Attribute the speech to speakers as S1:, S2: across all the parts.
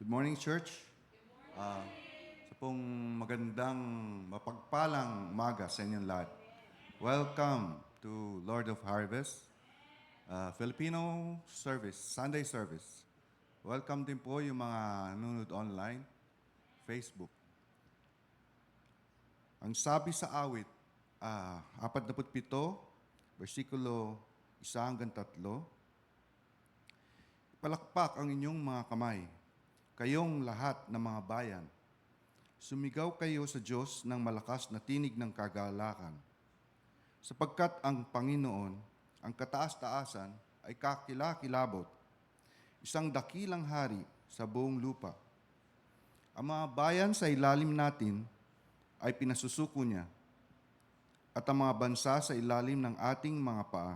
S1: Good morning, church. Sa pong magandang, mapagpalang umaga sa inyong lahat. Welcome to Lord of Harvest, Filipino service, Sunday service. Welcome din po yung mga nanonood online, Facebook. Ang sabi sa awit, 47, versikulo 1 hanggang 3, palakpak ang inyong mga kamay, kayong lahat ng mga bayan. Sumigaw kayo sa Diyos ng malakas na tinig ng kagalakan. Sapagkat ang Panginoon, ang kataas-taasan, ay kakilakilabot, isang dakilang hari sa buong lupa. Ang mga bayan sa ilalim natin ay pinasusuko niya, at ang mga bansa sa ilalim ng ating mga paa.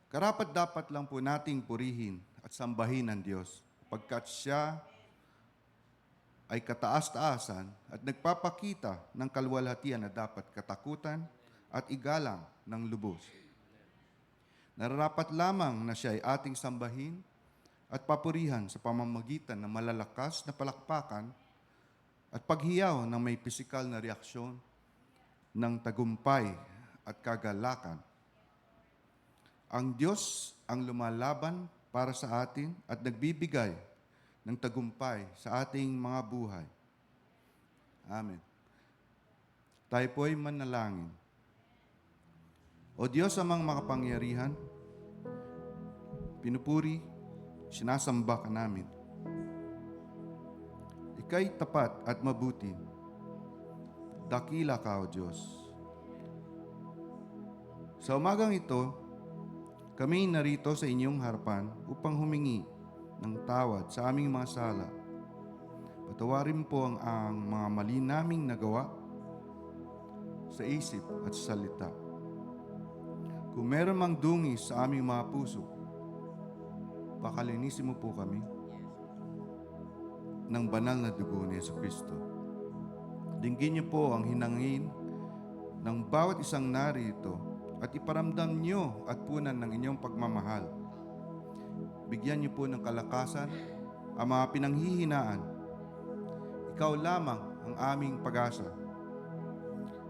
S1: Karapat-dapat lang po nating purihin at sambahin ang Diyos, pagkat Siya ay kataas-taasan at nagpapakita ng kaluwalhatian na dapat katakutan at igalang ng lubos. Nararapat lamang na Siya ay ating sambahin at papurihan sa pamamagitan ng malalakas na palakpakan at paghiyaw ng may pisikal na reaksyon ng tagumpay at kagalakan. Ang Diyos ang lumalaban para sa atin at nagbibigay ng tagumpay sa ating mga buhay. Amen. Tayo po'y manalangin. O Diyos amang makapangyarihan, pinupuri, sinasamba ka namin. Ika'y tapat at mabuti. Dakila ka, O Diyos. Sa umagang ito, kami narito sa inyong harapan upang humingi ng tawad sa aming mga sala. Patawarin po ang mga mali naming nagawa sa isip at salita. Kung meron mang dungis sa aming mga puso, pakalinisin mo po kami ng banal na dugo ni Jesucristo. Dinggin niyo po ang hinangin ng bawat isang narito at iparamdam niyo at punan ng inyong pagmamahal. Bigyan niyo po ng kalakasan ang mga pinanghihinaan. Ikaw lamang ang aming pag-asa.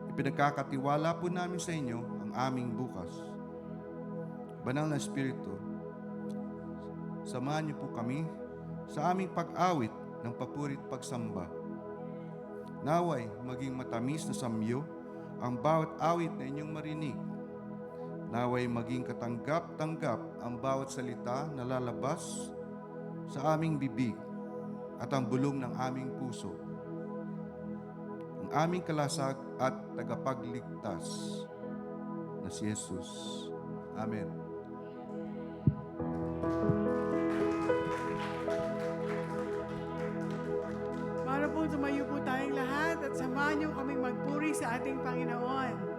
S1: Ipinagkakatiwala po namin sa inyo ang aming bukas. Banal na Espiritu, samahan niyo po kami sa aming pag-awit ng papuri at pagsamba. Naway maging matamis na samyo ang bawat awit na inyong marinig. Naway maging katanggap-tanggap ang bawat salita na lalabas sa aming bibig at ang bulong ng aming puso. Ang aming kalasag at tagapagligtas na si Jesus. Amen.
S2: Para po tumayo po tayong lahat at samahan niyo kaming magpuri sa ating Panginoon.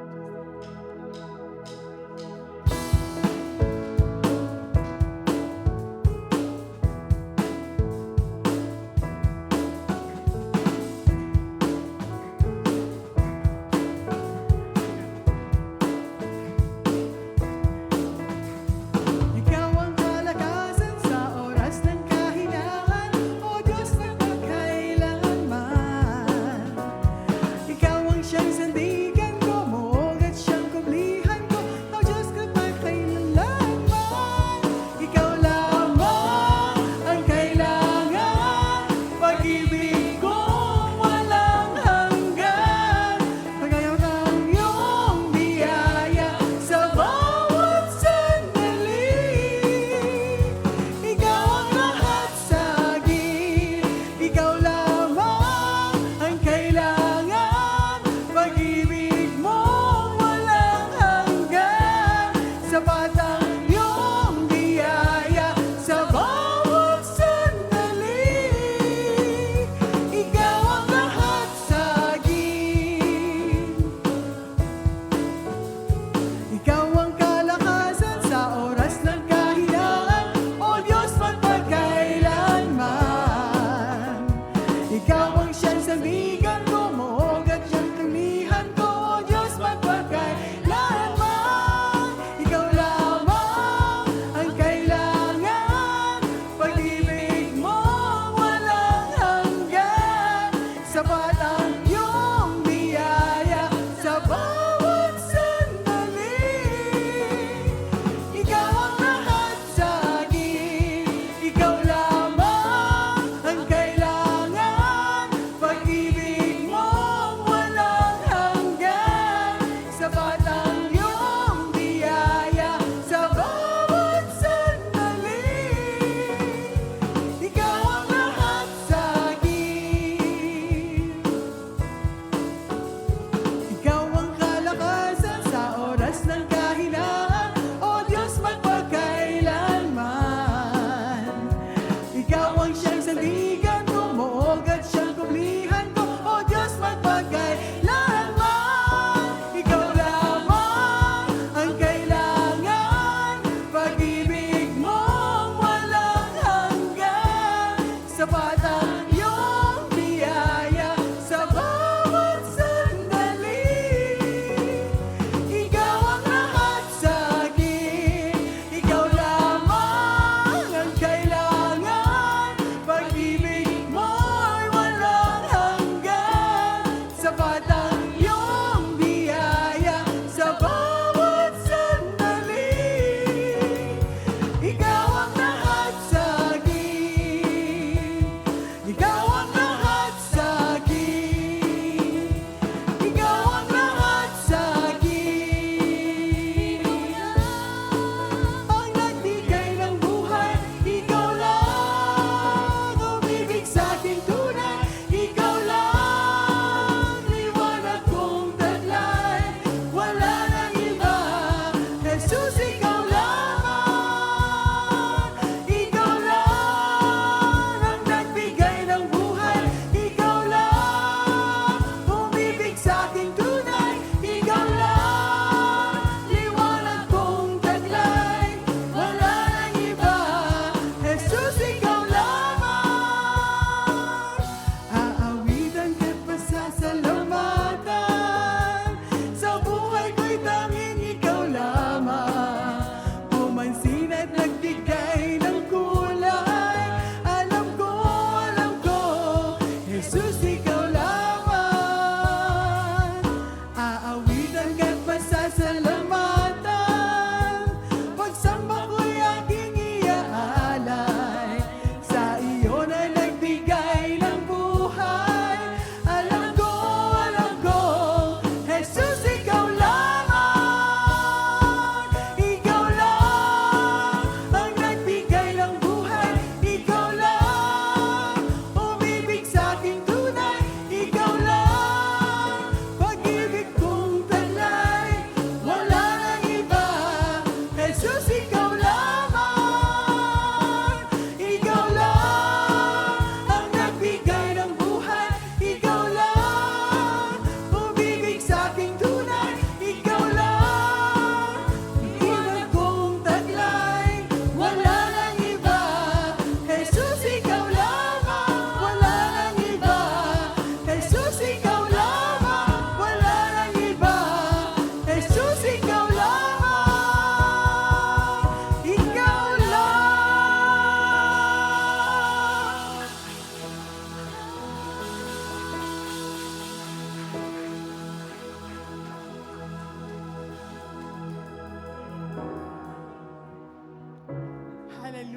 S2: Ikaw ang kalakasan sa oras ng kahinaan, O Diyos na magkailanman. Ikaw ang siyang sandigan ko mo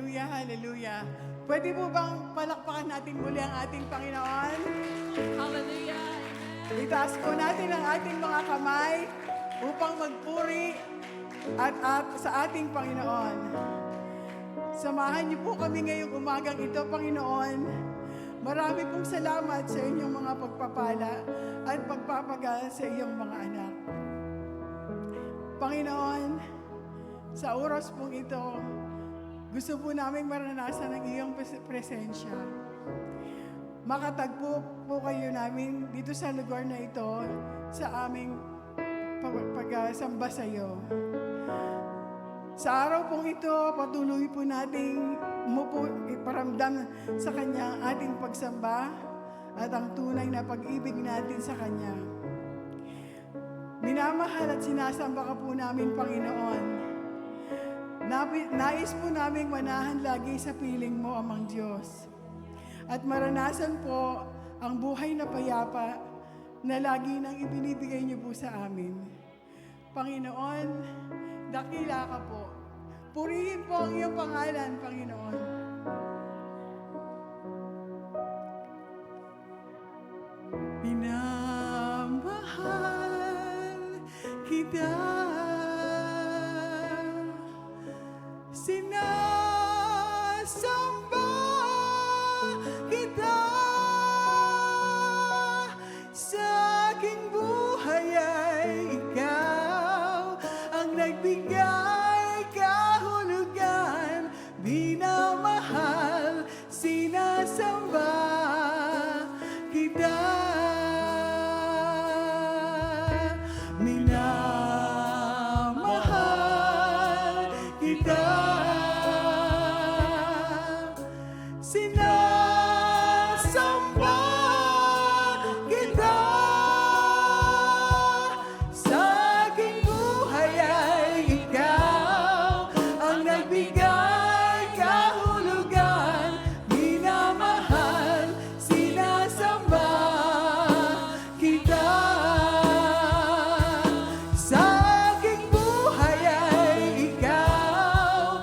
S2: Hallelujah, hallelujah. Pwede po bang palakpakan natin muli ang ating Panginoon?
S3: Hallelujah.
S2: Itaas po natin ang ating mga kamay upang magpuri at sa ating Panginoon. Samahan niyo po kami ngayong umagang ito, Panginoon. Marami pong salamat sa inyong mga pagpapala at pagpapagal sa iyong mga anak. Panginoon, sa oras pong ito, gusto po namin maranasan ang iyong presensya. Makatagpo po kayo namin dito sa lugar na ito sa aming pagsamba sa iyo. Sa araw pong ito, patuloy po nating iparamdam sa Kanya ang ating pagsamba at ang tunay na pag-ibig natin sa Kanya. Minamahal at sinasamba ka po namin, Panginoon. Nais po naming manahan lagi sa piling mo, Amang Diyos. At maranasan po ang buhay na payapa na lagi nang ibinibigay niyo po sa amin. Panginoon, dakila ka po. Purihin po ang iyong pangalan, Panginoon. Minamahal kita. Sinasamba kita. Sa aking buhay ay ikaw ang nagbigay kahulugan. Minamahal, sinasamba kita. Minamahal kita. Sinasamba kita. Sa aking buhay ay ikaw ang nagbigay kahulugan. Minamahal, sinasamba kita. Sa aking buhay ay ikaw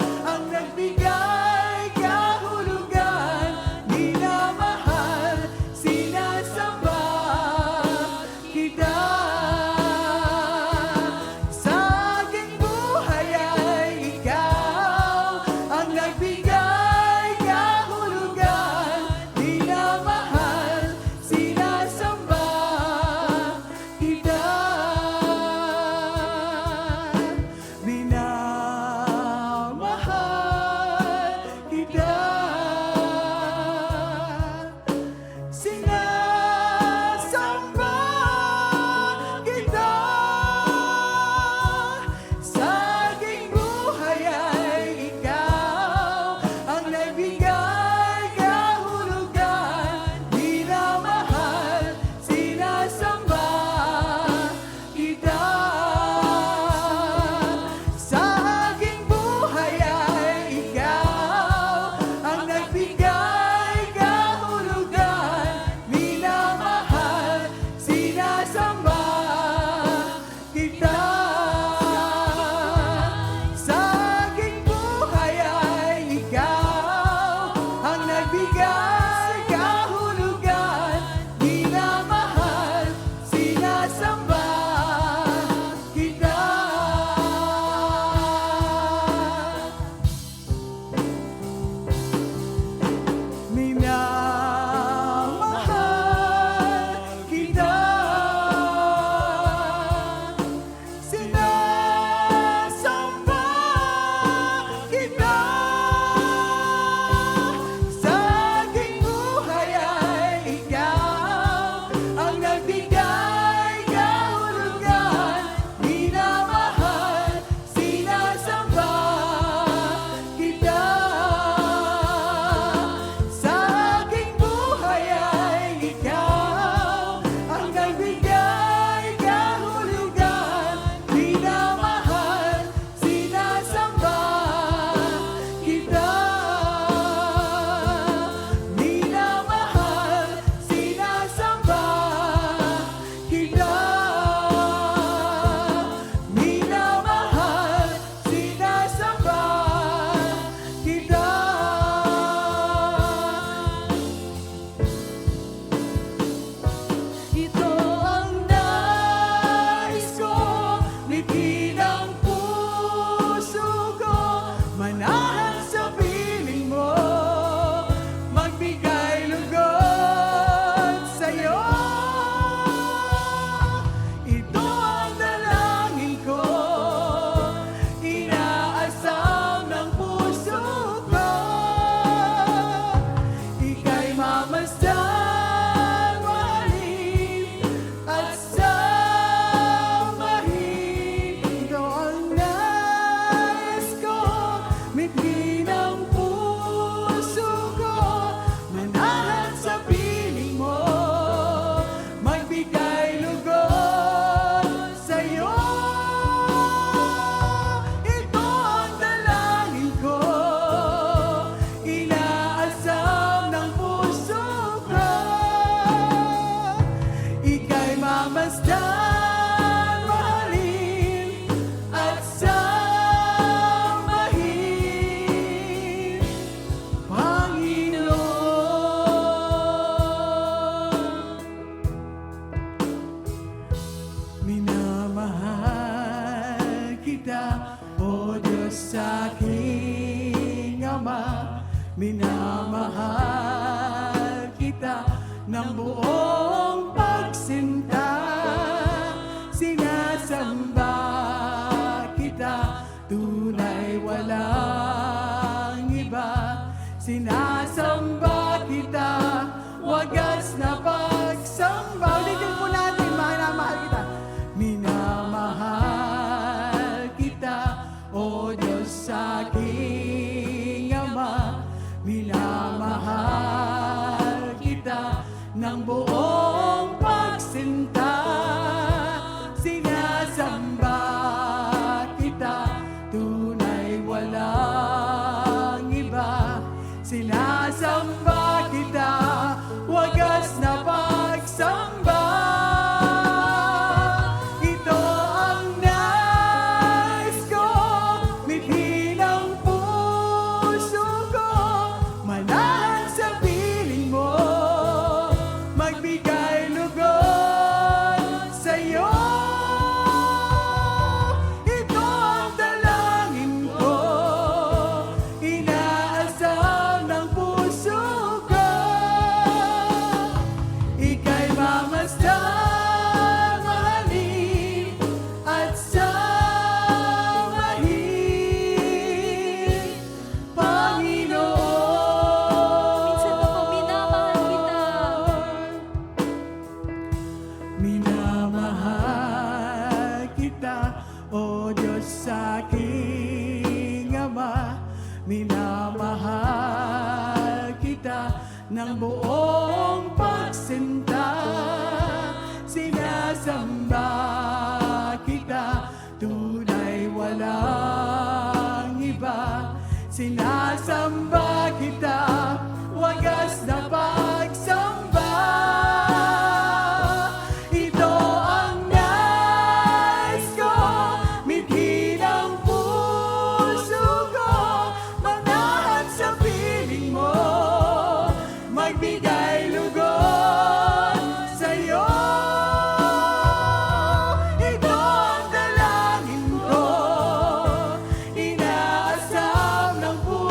S2: minamahal kita ng buong pagsinta. Sinasamba kita, tunay walang iba. Sinasamba kita, wagas na pagsamba. Ulitin po natin, minamahal kita. Minamahal kita, O Diyos sa aking Ama. Minamahal kita ng buong pagsinta. Sinasamba kita, tunay walang iba. Sinasamba kita, wagas na pagsamba. Ito ang nais ko, mithi ng puso ko. Manahan sa piling mo, magbigay lugod sa'yo. Ito ang dalangin ko, inaasam ng puso ko. Ika'y mamasdan, mahalin at samahin, Panginoon.
S3: Minsan ba po minamahal kita?
S2: Minamahal kita, O Diyos sa aking Ama. Minamahal kita ng buong pagsinta. Sinasamba kita, tunay walang iba. Sinasamba kita, wagas na pagsamba. Ito ang nais ko, mithi ng puso ko. Manahan sa piling mo, magbigay lugod sa'yo. Ito ang dalangin ko, inaasam ng puso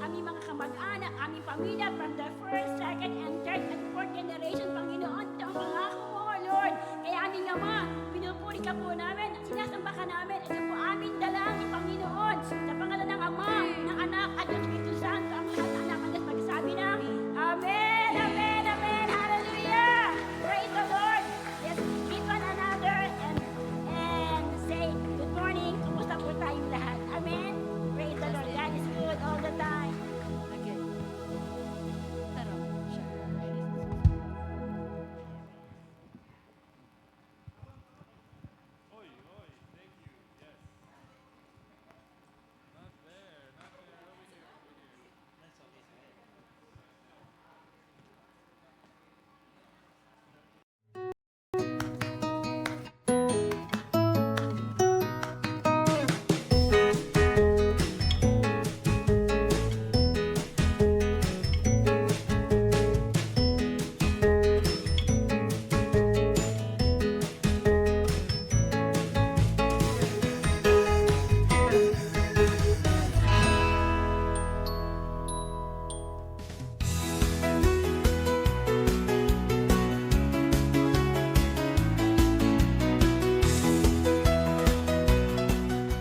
S4: aming mga kamag-anak, aming pamilya from the first, second, and third, and fourth generation, Panginoon. Ito ang pangako mo, O Lord. Kaya aming Ama, pinupuri ka po namin, sinasamba ka namin. Ito po aming dalangin, Panginoon. Sa pangalan ng Ama, ng Anak, at ng Espiritu Santo, ang lahat ng anak ang Diyos magsasabi na, Amen, Amen, Amen, Hallelujah! Praise the Lord! Let's greet one another and say, good morning, kumusta po tayong lahat? Amen? Praise the Lord, God is good all the time.
S3: Again. Tara, share.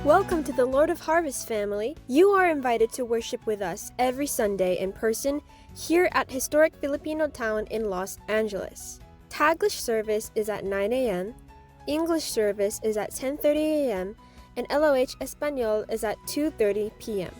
S5: Welcome to the Lord of Harvest family. You are invited to worship with us every Sunday in person here at historic Filipino town in Los Angeles. Taglish service is at 9 a.m., English service is at 10:30 a.m., and LOH Espanol is at 2:30 p.m.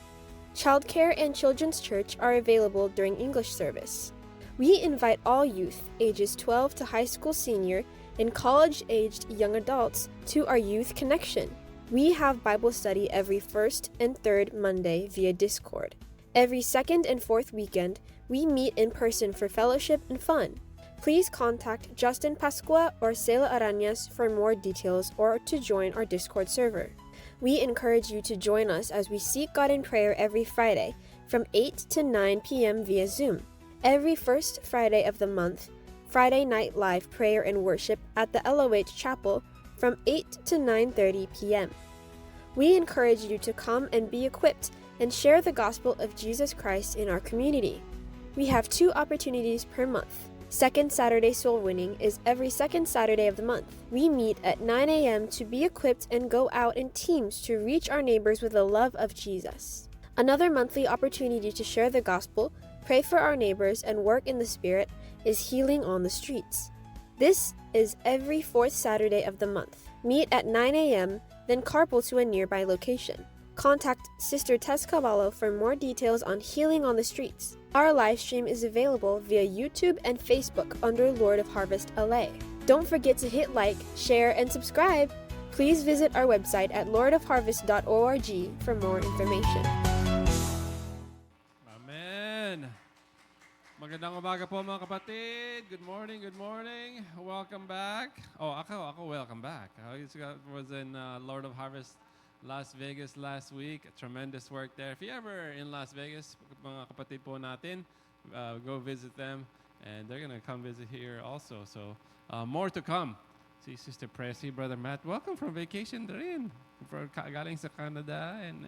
S5: Childcare and children's church are available during English service. We invite all youth ages 12 to high school senior and college-aged young adults to our youth connection. We have Bible study every first and third Monday via Discord. Every second and fourth weekend, we meet in person for fellowship and fun. Please contact Justin Pascua or Sela Arañas for more details or to join our Discord server. We encourage you to join us as we seek God in prayer every Friday from 8 to 9 p.m. via Zoom. Every first Friday of the month, Friday night live prayer and worship at the LOH Chapel from 8 to 9:30 p.m. We encourage you to come and be equipped and share the gospel of Jesus Christ in our community. We have 2 opportunities per month. Second Saturday Soul Winning is every second Saturday of the month. We meet at 9 a.m. to be equipped and go out in teams to reach our neighbors with the love of Jesus. Another monthly opportunity to share the gospel, pray for our neighbors, and work in the Spirit is Healing on the Streets. This is every 4th Saturday of the month. Meet at 9 a.m., then carpool to a nearby location. Contact Sister Tess Caballo for more details on Healing on the Streets. Our live stream is available via YouTube and Facebook under Lord of Harvest LA. Don't forget to hit like, share, and subscribe. Please visit our website at lordofharvest.org for more information.
S6: Amen. Magandang umaga po mga kapatid. Good morning, good morning. Welcome back. Oh, ako welcome back. I was in Lord of Harvest Las Vegas last week. Tremendous work there. If you're ever in Las Vegas, mga kapatid po natin, go visit them. And they're gonna come visit here also. So, more to come. Si Sister Pressy, Brother Matt, welcome from vacation rin. Galing sa Canada and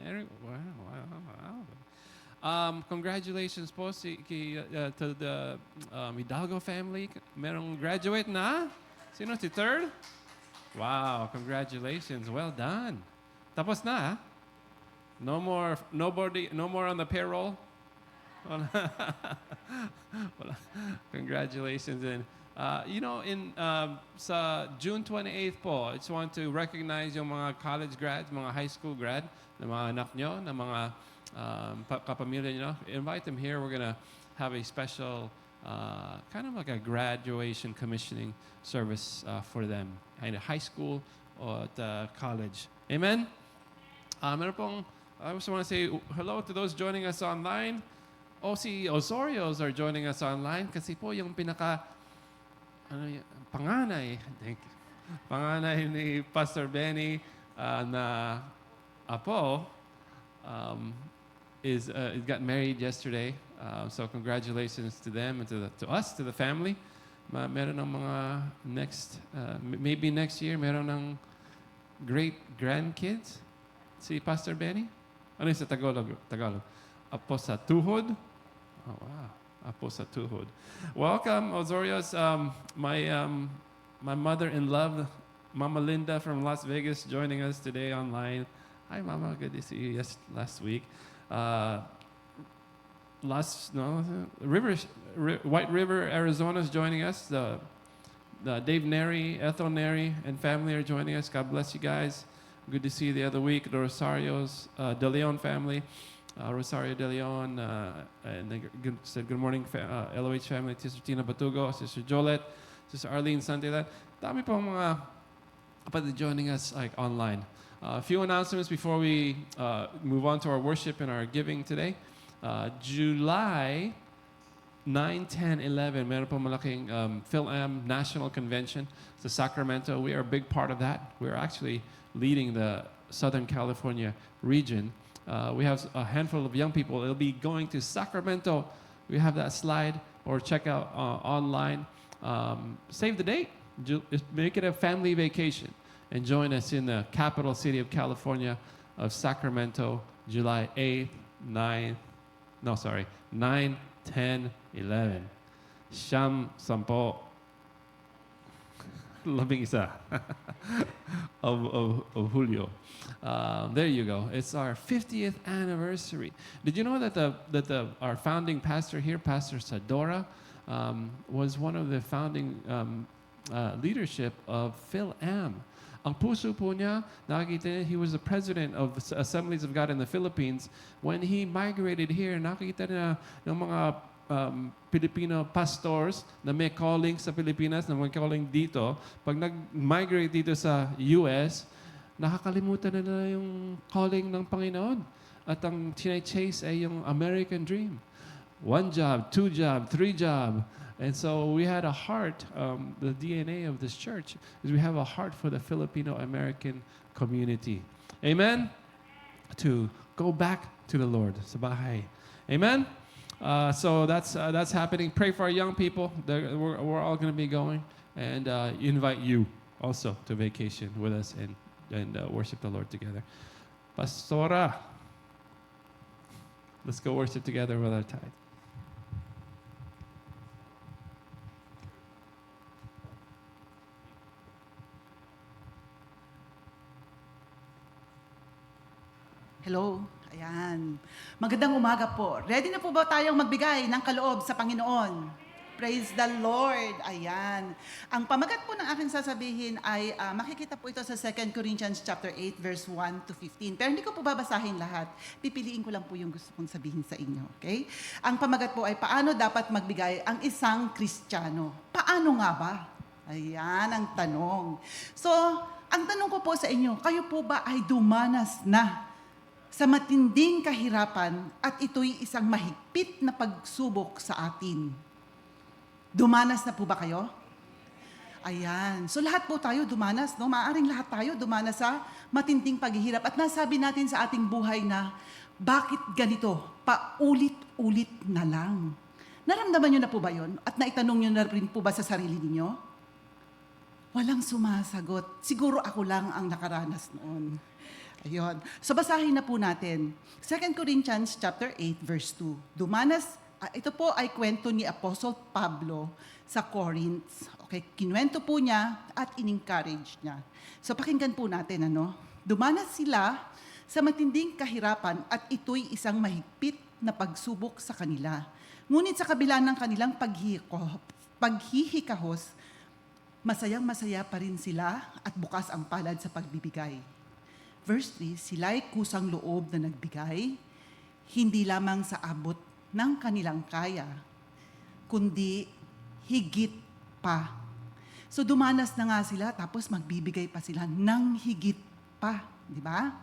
S6: wow. Congratulations po to the Hidalgo family. Merong graduate na? Sino si third? Wow, congratulations. Well done. Tapos na, ha? No more on the payroll? Wala. Congratulations. And sa June 28th po, I just want to recognize yung mga college grads, mga high school grad, na mga anak nyo, na mga kapamilya nyo. Invite them here. We're gonna have a special, kind of like a graduation commissioning service for them, either high school or at college. Amen? Meron pong, I also want to say hello to those joining us online. Si Osorios are joining us online kasi po yung panganay, thank you, panganay ni Pastor Benny na apo got married yesterday. So congratulations to them and to us, to the family. Meron ng mga maybe next year, meron ng great grandkids. Si Pastor Benny? Ano yung sa Tagalog? Apo sa Tuhod. Oh, wow. Apo sa Tuhod. Welcome, Osorios. My mother-in-law, Mama Linda from Las Vegas, joining us today online. Hi, Mama. Good to see you. Yes, last week. White River, Arizona is joining us. Dave Neri, Ethel Neri, and family are joining us. God bless you guys. Good to see you the other week. The Rosario's, De Leon family, Rosario De Leon, and they said good morning, LOH family, Sister Tina Batugo, Sister Jolette, Sister Arlene Santilan. Dami po mga kapatid joining us like online. A few announcements before we move on to our worship and our giving today. July 9, 10, 11, meron po malaking PhilAm National Convention sa Sacramento. We are a big part of that. We're actually leading the Southern California region. We have a handful of young people. They'll be going to Sacramento. We have that slide, or check out online. Save the date. Make it a family vacation and join us in the capital city of California of Sacramento, July 8th, 9, 10, 11. Siyam, sampo, labing isa of Julio. There you go. It's our 50th anniversary. Did you know that our founding pastor here, Pastor Sadora, was one of the founding leadership of PhilAm? Ang puso po niya, nakikita niya, he was the president of the Assemblies of God in the Philippines. When he migrated here, nakikita niya ng mga Filipino pastors na may calling sa Pilipinas, na may calling dito. Pag nag-migrate dito sa US, nakakalimutan na nila yung calling ng Panginoon. At ang chase ay yung American dream. 1 job, 2 job, 3 job. And so we had a heart, the DNA of this church is we have a heart for the Filipino-American community. Amen? To go back to the Lord sa bahay. Amen? So that's happening. Pray for our young people. We're all going to be going. And invite you also to vacation with us and worship the Lord together. Pastora, let's go worship together with our tithe.
S7: Hello. Ayan. Magandang umaga po. Ready na po ba tayong magbigay ng kaloob sa Panginoon? Praise the Lord. Ayan. Ang pamagat po ng aking sasabihin ay makikita po ito sa 2 Corinthians chapter 8 verse 1 to 15. Pero hindi ko po babasahin lahat. Pipiliin ko lang po yung gusto kong sabihin sa inyo. Okay? Ang pamagat po ay paano dapat magbigay ang isang Kristiyano. Paano nga ba? Ayan ang tanong. So, ang tanong ko po sa inyo, kayo po ba ay dumanas na sa matinding kahirapan at ito'y isang mahigpit na pagsubok sa atin? Dumanas na po ba kayo? Ayan. So lahat po tayo dumanas, no? Maaaring lahat tayo dumanas sa matinding paghihirap. At nasabi natin sa ating buhay na, bakit ganito? Paulit-ulit na lang. Naramdaman nyo na po ba yun? At naitanong nyo na rin po ba sa sarili ninyo? Walang sumasagot. Siguro ako lang ang nakaranas noon. Ayun. So basahin na po natin. 2 Corinthians chapter 8 verse 2. Ito po ay kwento ni Apostle Pablo sa Corinth. Okay, kinuwento po niya at in-encourage niya. So pakinggan po natin Dumanas sila sa matinding kahirapan at ito'y isang mahigpit na pagsubok sa kanila. Ngunit sa kabila ng kanilang paghihikahos, masayang-masaya pa rin sila at bukas ang palad sa pagbibigay. Verse 3, sila'y kusang loob na nagbigay, hindi lamang sa abot ng kanilang kaya, kundi higit pa. So dumanas na nga sila, tapos magbibigay pa sila ng higit pa. Di ba?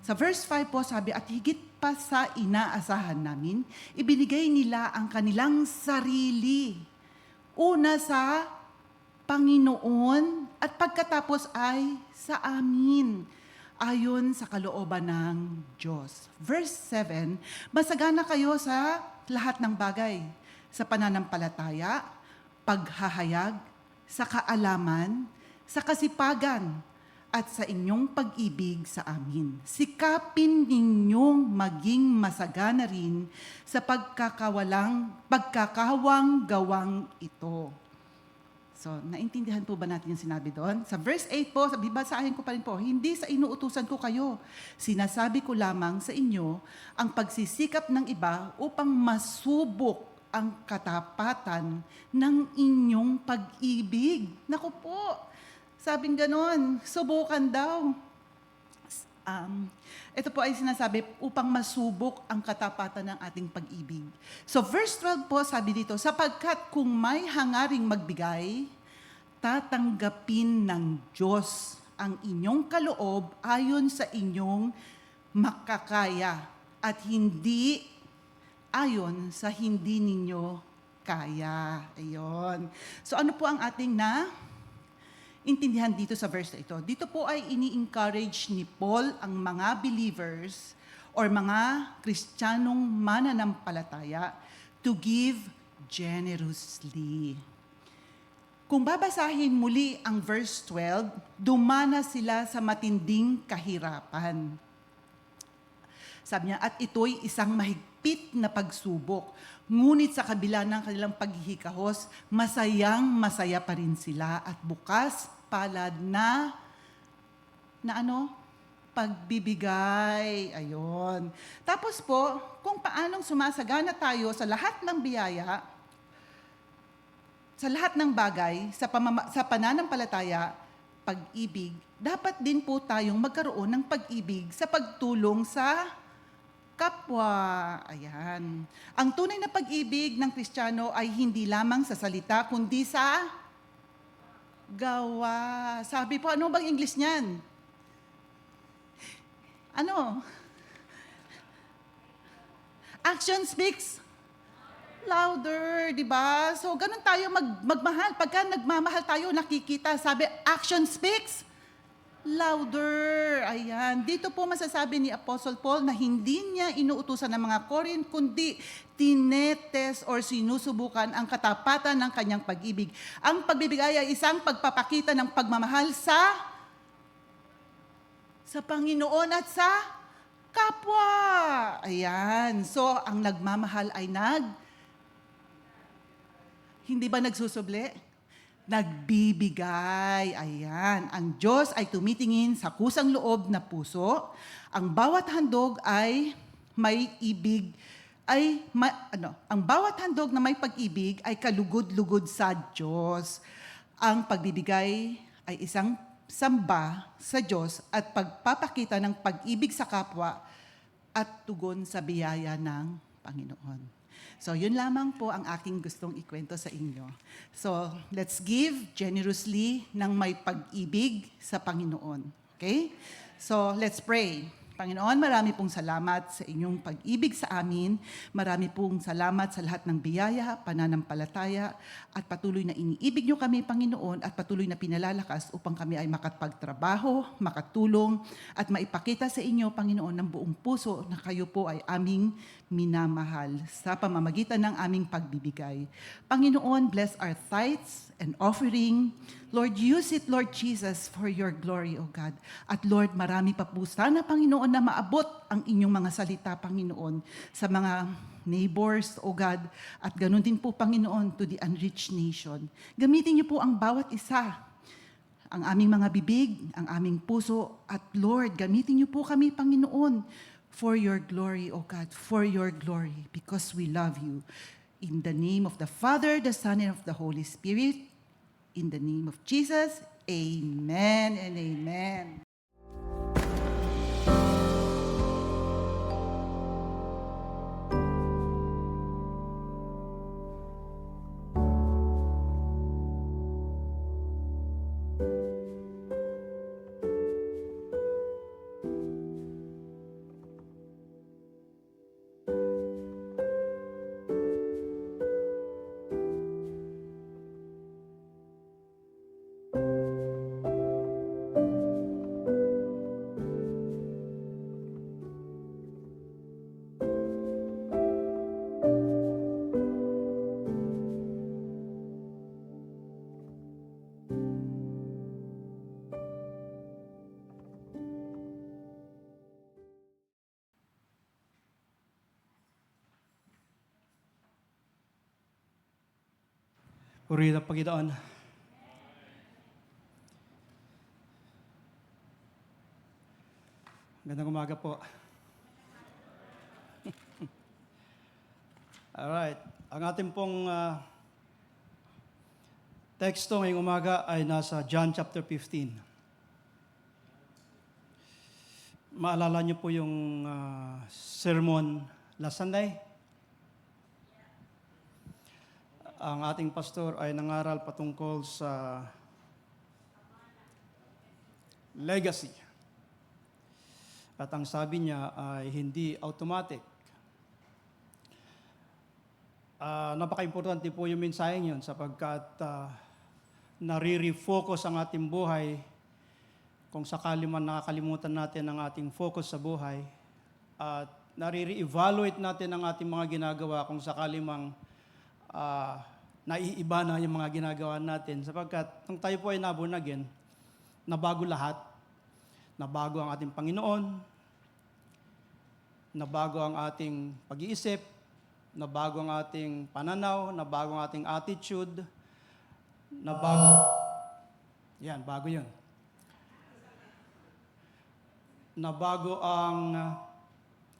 S7: Sa verse 5 po sabi, at higit pa sa inaasahan namin, ibinigay nila ang kanilang sarili. Una sa Panginoon at pagkatapos ay sa amin, ayon sa kalooban ng Diyos. Verse 7, masagana kayo sa lahat ng bagay, sa pananampalataya, paghahayag, sa kaalaman, sa kasipagan, at sa inyong pag-ibig sa amin. Sikapin ninyong maging masagana rin sa pagkakawang gawang ito. So, naintindihan po ba natin yung sinabi doon? Sa verse 8 po, basahin ko pa rin po, hindi sa inuutusan ko kayo. Sinasabi ko lamang sa inyo ang pagsisikap ng iba upang masubok ang katapatan ng inyong pag-ibig. Naku po, sabing ganon, subukan daw. Ito po ay sinasabi upang masubok ang katapatan ng ating pag-ibig. So verse 12 po, sabi dito, sapagkat kung may hangaring magbigay, tatanggapin ng Diyos ang inyong kaloob ayon sa inyong makakaya at hindi ayon sa hindi ninyo kaya. Ayun. So ano po ang ating intindihan dito sa verse na ito? Dito po ay ini-encourage ni Paul ang mga believers or mga Kristiyanong mananampalataya to give generously. Kung babasahin muli ang verse 12, dumana sila sa matinding kahirapan. Sabi niya, at ito'y isang mahigpit na pagsubok. Ngunit sa kabila ng kanilang paghihikahos, masayang-masaya pa rin sila at bukas palad na pagbibigay. Ayon. Tapos po, kung paanong sumasagana tayo sa lahat ng biyaya, sa lahat ng bagay, sa pananampalataya, pag-ibig, dapat din po tayong magkaroon ng pag-ibig sa pagtulong sa kapwa. Ayan. Ang tunay na pag-ibig ng Kristiyano ay hindi lamang sa salita, kundi sa gawa. Sabi po, ano bang English niyan? Ano? Action speaks louder, di ba? So, ganun tayo magmahal. Pagka nagmamahal tayo, nakikita, sabi, action speaks louder. Ayan. Dito po masasabi ni Apostle Paul na hindi niya inuutusan ng mga Corinth, kundi tinetes or sinusubukan ang katapatan ng kanyang pag-ibig. Ang pagbibig ay isang pagpapakita ng pagmamahal sa Panginoon at sa kapwa. Ayan. So, ang nagmamahal ay hindi ba nagsusuble? Nagbibigay. Ayan. Ang Diyos ay tumitingin sa kusang loob na puso. Ang bawat handog ay may ibig, ang bawat handog na may pag-ibig ay kalugod-lugod sa Diyos. Ang pagbibigay ay isang samba sa Diyos at pagpapakita ng pag-ibig sa kapwa at tugon sa biyaya ng Panginoon. So, yun lamang po ang aking gustong ikwento sa inyo. So, let's give generously ng may pag-ibig sa Panginoon. Okay? So, let's pray. Panginoon, marami pong salamat sa inyong pag-ibig sa amin. Marami pong salamat sa lahat ng biyaya, pananampalataya, at patuloy na iniibig niyo kami, Panginoon, at patuloy na pinalalakas upang kami ay makapagtrabaho, makatulong, at maipakita sa inyo, Panginoon, ng buong puso na kayo po ay aming minamahal sa pamamagitan ng aming pagbibigay. Panginoon, bless our tithes and offering. Lord, use it, Lord Jesus, for your glory, O God. At Lord, marami pa po sana, Panginoon, na maabot ang inyong mga salita, Panginoon, sa mga neighbors, O God, at ganun din po, Panginoon, to the unreached nation. Gamitin niyo po ang bawat isa, ang aming mga bibig, ang aming puso, at Lord, gamitin niyo po kami, Panginoon, for your glory, O God, for your glory, because we love you. In the name of the Father, the Son, and of the Holy Spirit, in the name of Jesus, amen and amen.
S8: Puri sa Panginoon. Gandang umaga po. Alright. Ang ating pong teksto ngayong umaga ay nasa John chapter 15. Maalala niyo po yung sermon last Sunday? Ang ating pastor ay nangaral patungkol sa legacy. At ang sabi niya ay hindi automatic. Napaka-importante po yung mensaheng yun sapagkat nare-refocus ang ating buhay kung sakali man nakakalimutan natin ang ating focus sa buhay at nare-evaluate natin ang ating mga ginagawa kung sakali mang naiiba na yung mga ginagawa natin sapagkat nung tayo po ay naborn again, nabago lahat, nabago ang ating Panginoon, nabago ang ating pag-iisip, nabago ang ating pananaw, nabago ang ating attitude, bago yun. Nabago ang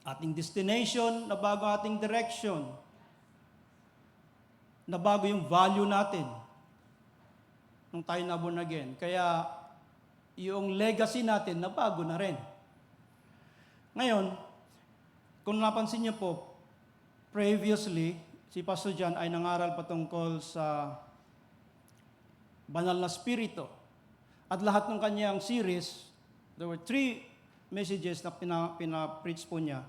S8: ating destination, nabago ang ating direction, nabago yung value natin nung tayo na born again. Kaya yung legacy natin, nabago na rin. Ngayon, kung napansin niyo po, previously, si Pastor John ay nangaral patungkol sa banal na spirito. At lahat ng kanyang series, there were 3 messages na pina-preach po niya.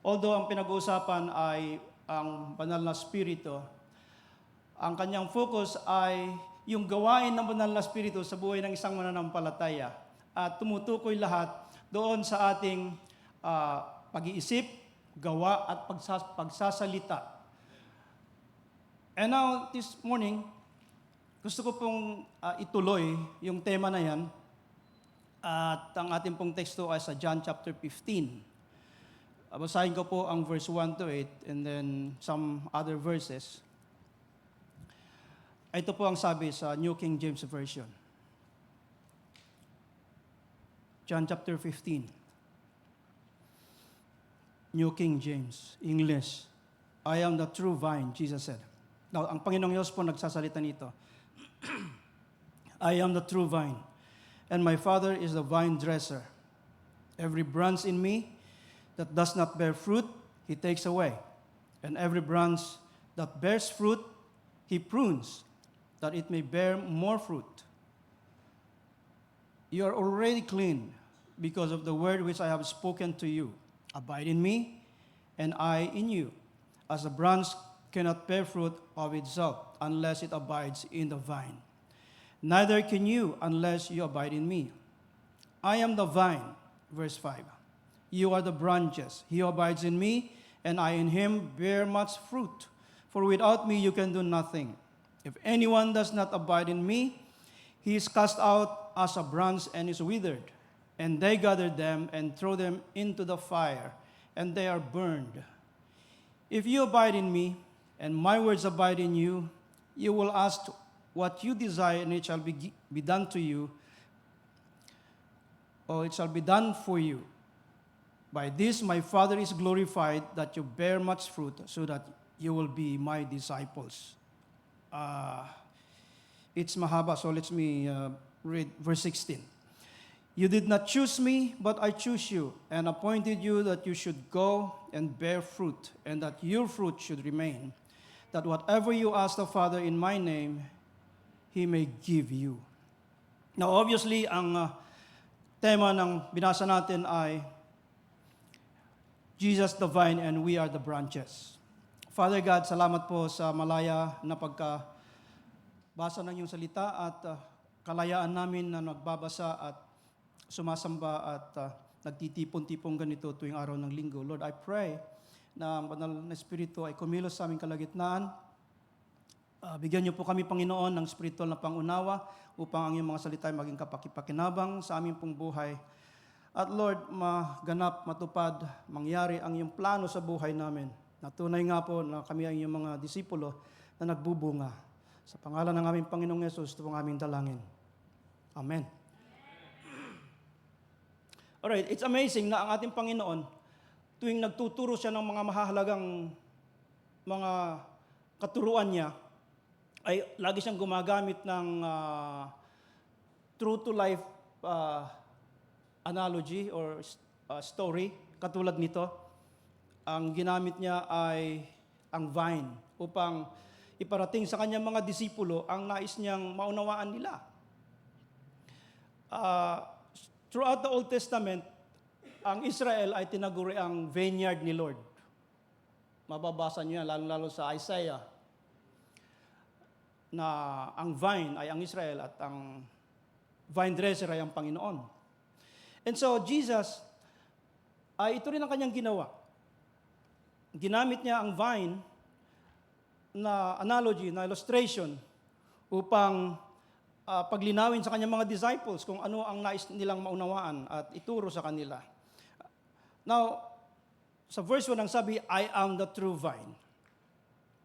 S8: Although ang pinag-uusapan ay ang banal na spirito, ang kanyang focus ay yung gawain ng banal na spirito sa buhay ng isang mananampalataya. At tumutukoy lahat doon sa ating pag-iisip, gawa at pagsasalita. And now, this morning, gusto ko pong ituloy yung tema na yan. At ang ating pong teksto ay sa John chapter 15. Basahin ko po ang verse 1 to 8 and then some other verses. Ito po ang sabi sa New King James Version. John chapter 15. New King James, English. I am the true vine, Jesus said. Now, ang Panginoong Diyos po nagsasalita nito. I am the true vine, and my Father is the vine dresser. Every branch in me that does not bear fruit, He takes away. And every branch that bears fruit, He prunes, that it may bear more fruit. You are already clean because of the word which I have spoken to you. Abide in me, and I in you. As a branch cannot bear fruit of itself unless it abides in the vine. Neither can you unless you abide in me. I am the vine, verse 5. You are the branches. He who abides in me, and I in him, bear much fruit. For without me you can do nothing. If anyone does not abide in me, he is cast out as a branch and is withered. And they gather them and throw them into the fire, and they are burned. If you abide in me, and my words abide in you, you will ask what you desire, and it shall be done to you, or it shall be done for you. By this my Father is glorified, that you bear much fruit, so that you will be my disciples. It's mahaba, so let me read verse 16. You did not choose me, but I chose you, and appointed you that you should go and bear fruit, and that your fruit should remain, that whatever you ask the Father in my name, He may give you. Now, obviously, ang tema ng binasa natin ay Jesus the vine and we are the branches. Father God, salamat po sa malaya na pagkabasa ng iyong salita at kalayaan namin na nagbabasa at sumasamba at nagtitipon-tipon ganito tuwing araw ng linggo. Lord, I pray na ang banal na Espiritu ay kumilos sa aming kalagitnaan. Bigyan niyo po kami, Panginoon, ng spiritual na pangunawa upang ang iyong mga salita ay maging kapakipakinabang sa aming pong buhay. At Lord, maganap, matupad, mangyari ang iyong plano sa buhay namin. Natunay nga po na kami ang iyong mga disipulo na nagbubunga Sa pangalan ng aming Panginoong Yesus, ito ang aming dalangin. Amen. Alright, it's amazing na ang ating Panginoon, tuwing nagtuturo siya ng mga mahahalagang mga katuruan niya, ay lagi siyang gumagamit ng true-to-life analogy or story. Katulad nito, ang ginamit niya ay ang vine upang iparating sa kanyang mga disipulo ang nais niyang maunawaan nila. Throughout the Old Testament, ang Israel ay tinaguri ang vineyard ni Lord. Mababasa niyo yan, lalo-lalo sa Isaiah, na ang vine ay ang Israel at ang vine dresser ay ang Panginoon. And so, Jesus, ito rin ang kanyang ginawa. Ginamit niya ang vine na analogy, na illustration, upang paglinawin sa kanyang mga disciples kung ano ang nais nilang maunawaan at ituro sa kanila. Now, sa verse 1 ang sabi, I am the true vine.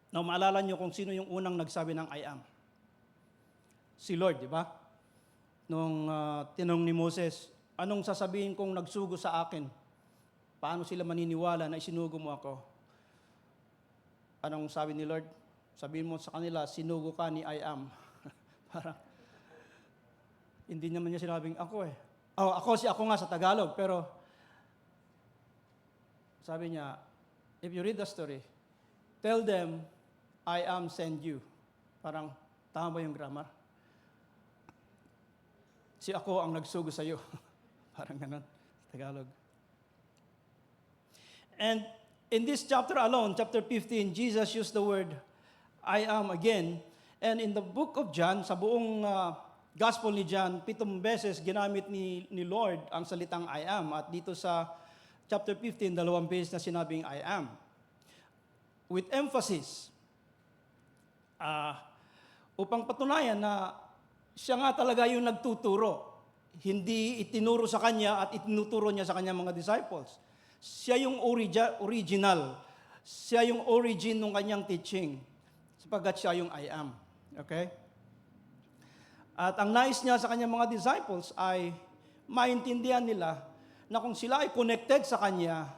S8: Now, maalala niyo kung sino yung unang nagsabi ng I am. Si Lord, di ba? Nung tinanong ni Moses, anong sasabihin kong nagsugo sa akin? Paano sila maniniwala na isinugo mo ako? Anong sabi ni Lord? Sabihin mo sa kanila, sinugo ka ni I am. Parang, hindi naman niya sinabing ako eh. Ako nga sa Tagalog, pero sabi niya, if you read the story, tell them, I am send you. Parang, tama ba yung grammar? Si ako ang nagsugo sa iyo. Parang ganun, sa Tagalog. And in this chapter alone, chapter 15, Jesus used the word, I am again. And in the book of John, sa buong Gospel ni John, 7 beses ginamit ni Lord ang salitang I am. At dito sa chapter 15, 2 beses na sinabing I am. With emphasis, upang patunayan na siya nga talaga yung nagtuturo. Hindi itinuro sa kanya at itinuturo niya sa kanyang mga disciples. Siya yung original. Siya yung origin ng kanyang teaching. Sapagkat siya yung I am. Okay? At ang nais niya sa kanyang mga disciples ay maintindihan nila na kung sila ay connected sa kanya,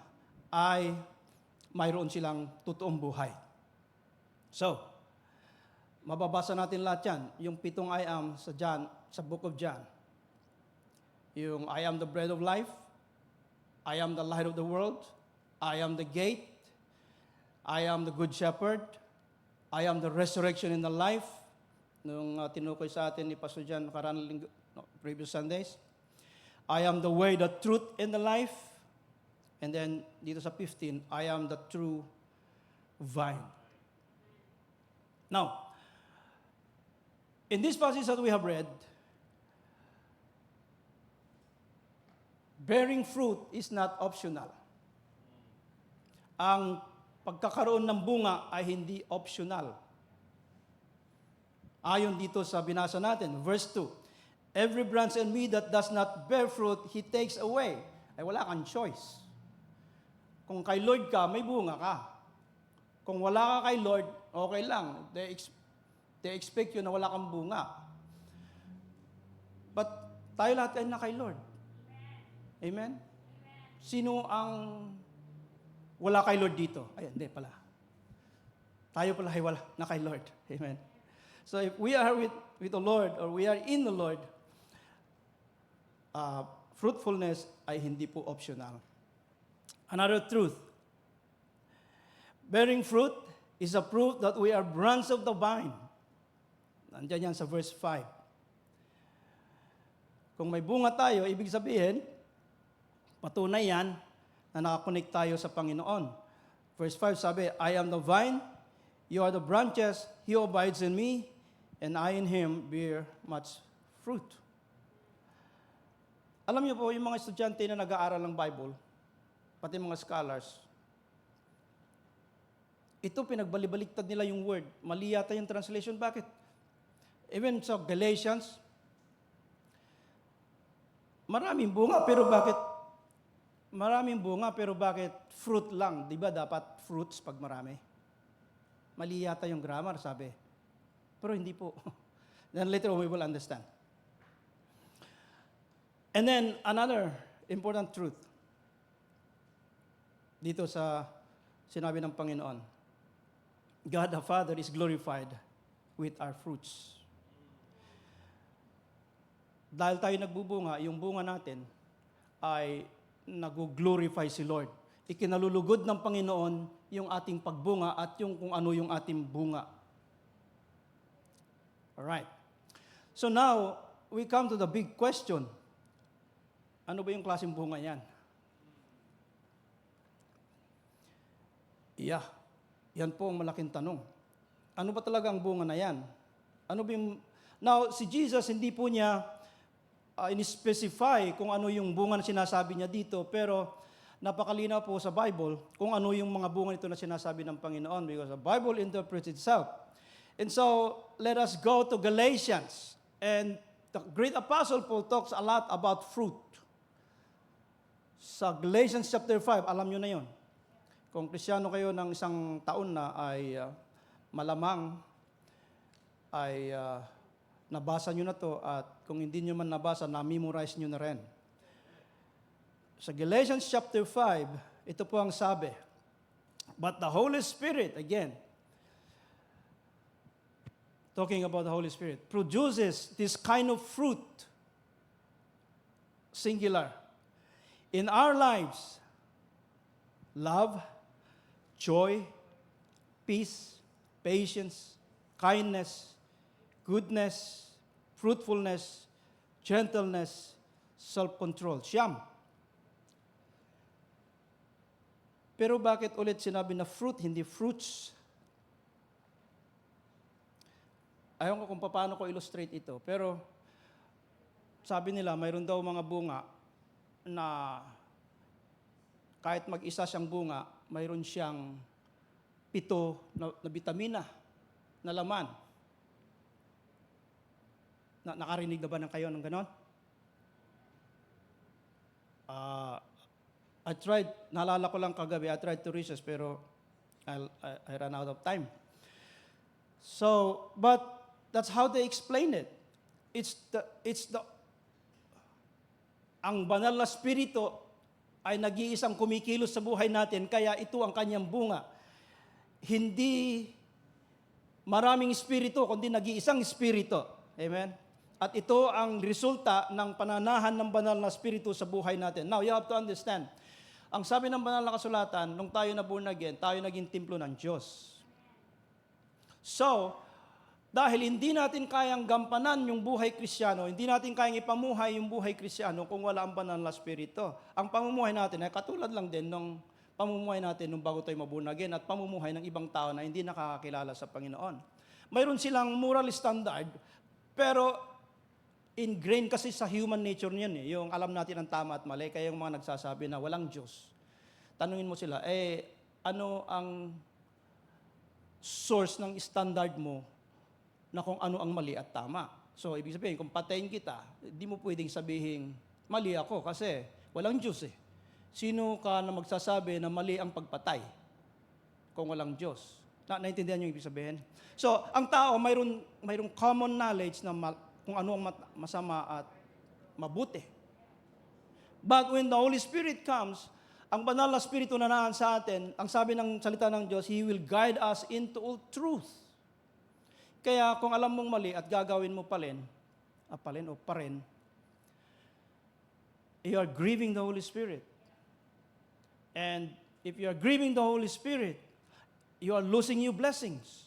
S8: ay mayroon silang totoong buhay. So, mababasa natin lahat yan. Yung 7 I am sa book of John. Yung I am the bread of life, I am the light of the world, I am the gate, I am the good shepherd, I am the resurrection and the life. Nung tinukoy sa atin ni Pastor John previous Sundays. I am the way, the truth, and the life. And then, dito sa 15, I am the true vine. Now, in this passage that we have read, bearing fruit is not optional. Ang pagkakaroon ng bunga ay hindi optional. Ayon dito sa binasa natin, verse 2, every branch in me that does not bear fruit, He takes away. Ay wala kang choice. Kung kay Lord ka, may bunga ka. Kung wala ka kay Lord, okay lang. They expect you na wala kang bunga. But tayo lahat ay na kay Lord. Amen? Sino ang wala kay Lord dito? Ay, hindi pala. Tayo pala ay wala na kay Lord. Amen? So if we are with the Lord or we are in the Lord, fruitfulness ay hindi po optional. Another truth, bearing fruit is a proof that we are branch of the vine. Nandiyan yan sa verse 5. Kung may bunga tayo, ibig sabihin, patunay yan na nakakonect tayo sa Panginoon. Verse 5 sabi, I am the vine, you are the branches, He who abides in me, and I in Him bear much fruit. Alam niyo po, yung mga estudyante na nag-aaral ng Bible, pati mga scholars, ito pinagbalibaligtad nila yung word. Mali yata yung translation. Bakit? Even sa Galatians, maraming bunga, pero bakit fruit lang? Di ba dapat fruits pag marami? Mali yata yung grammar, sabi. Pero hindi po. Then later on, we will understand. And then, another important truth dito sa sinabi ng Panginoon, God the Father is glorified with our fruits. Dahil tayo nagbubunga, yung bunga natin ay nag-glorify si Lord. Ikinalulugod ng Panginoon yung ating pagbunga at yung kung ano yung ating bunga. Alright. So now, we come to the big question. Ano ba yung klaseng bunga yan? Yeah, yan po ang malaking tanong. Ano ba talaga ang bunga na yan? Ano ba yung... Now, si Jesus, hindi po niya in-specify kung ano yung bunga na sinasabi niya dito, pero napakalinaw po sa Bible kung ano yung mga bunga nito na sinasabi ng Panginoon because the Bible interprets itself. And so, let us go to Galatians. And the great apostle Paul talks a lot about fruit. Sa Galatians chapter 5, alam nyo na yon. Kung Kristiyano kayo ng isang taon na ay malamang ay nabasa nyo na to at kung hindi nyo man nabasa, na-memorize nyo na rin. Sa Galatians chapter 5, ito po ang sabi, but the Holy Spirit, again, talking about the Holy Spirit, produces this kind of fruit, singular, in our lives, love, joy, peace, patience, kindness, goodness, fruitfulness, gentleness, self-control. Siyam. Pero bakit ulit sinabi na fruit, hindi fruits? Ayaw ko kung paano ko illustrate ito. Pero sabi nila, mayroon daw mga bunga na kahit mag-isa siyang bunga, mayroon siyang 7 na bitamina na laman. Nakarinig na ba ng kayo ng ganon? I tried, naalala ko lang kagabi, I tried to research pero I ran out of time. So, but that's how they explain it. Ang banal na spirito ay nag-iisang kumikilos sa buhay natin, kaya ito ang kanyang bunga. Hindi maraming spirito, kundi nag-iisang spirito. Amen? At ito ang resulta ng pananahan ng banal na spirito sa buhay natin. Now, you have to understand, ang sabi ng banal na kasulatan, nung tayo na born again, tayo naging templo ng Diyos. So, dahil hindi natin kayang gampanan yung buhay Kristiyano, hindi natin kayang ipamuhay yung buhay Kristiyano kung wala ang banal na spirito. Ang pamumuhay natin ay katulad lang din ng pamumuhay natin nung bago tayo maborn again at pamumuhay ng ibang tao na hindi nakakakilala sa Panginoon. Mayroon silang moral standard, pero ingrained kasi sa human nature niyan yung alam natin ang tama at mali, kaya yung mga nagsasabi na walang Diyos. Tanungin mo sila, ano ang source ng standard mo na kung ano ang mali at tama? So, ibig sabihin, kung patayin kita, di mo pwedeng sabihin, mali ako kasi walang Diyos eh. Sino ka na magsasabi na mali ang pagpatay kung walang Diyos? Naintindihan niyo yung ibig sabihin? So, ang tao, mayroong common knowledge na kung ano ang masama at mabuti. But when the Holy Spirit comes, ang banal na Espiritu na naan sa atin, ang sabi ng salita ng Diyos, He will guide us into all truth. Kaya kung alam mong mali at gagawin mo pa rin, you are grieving the Holy Spirit. And if you are grieving the Holy Spirit, you are losing your blessings.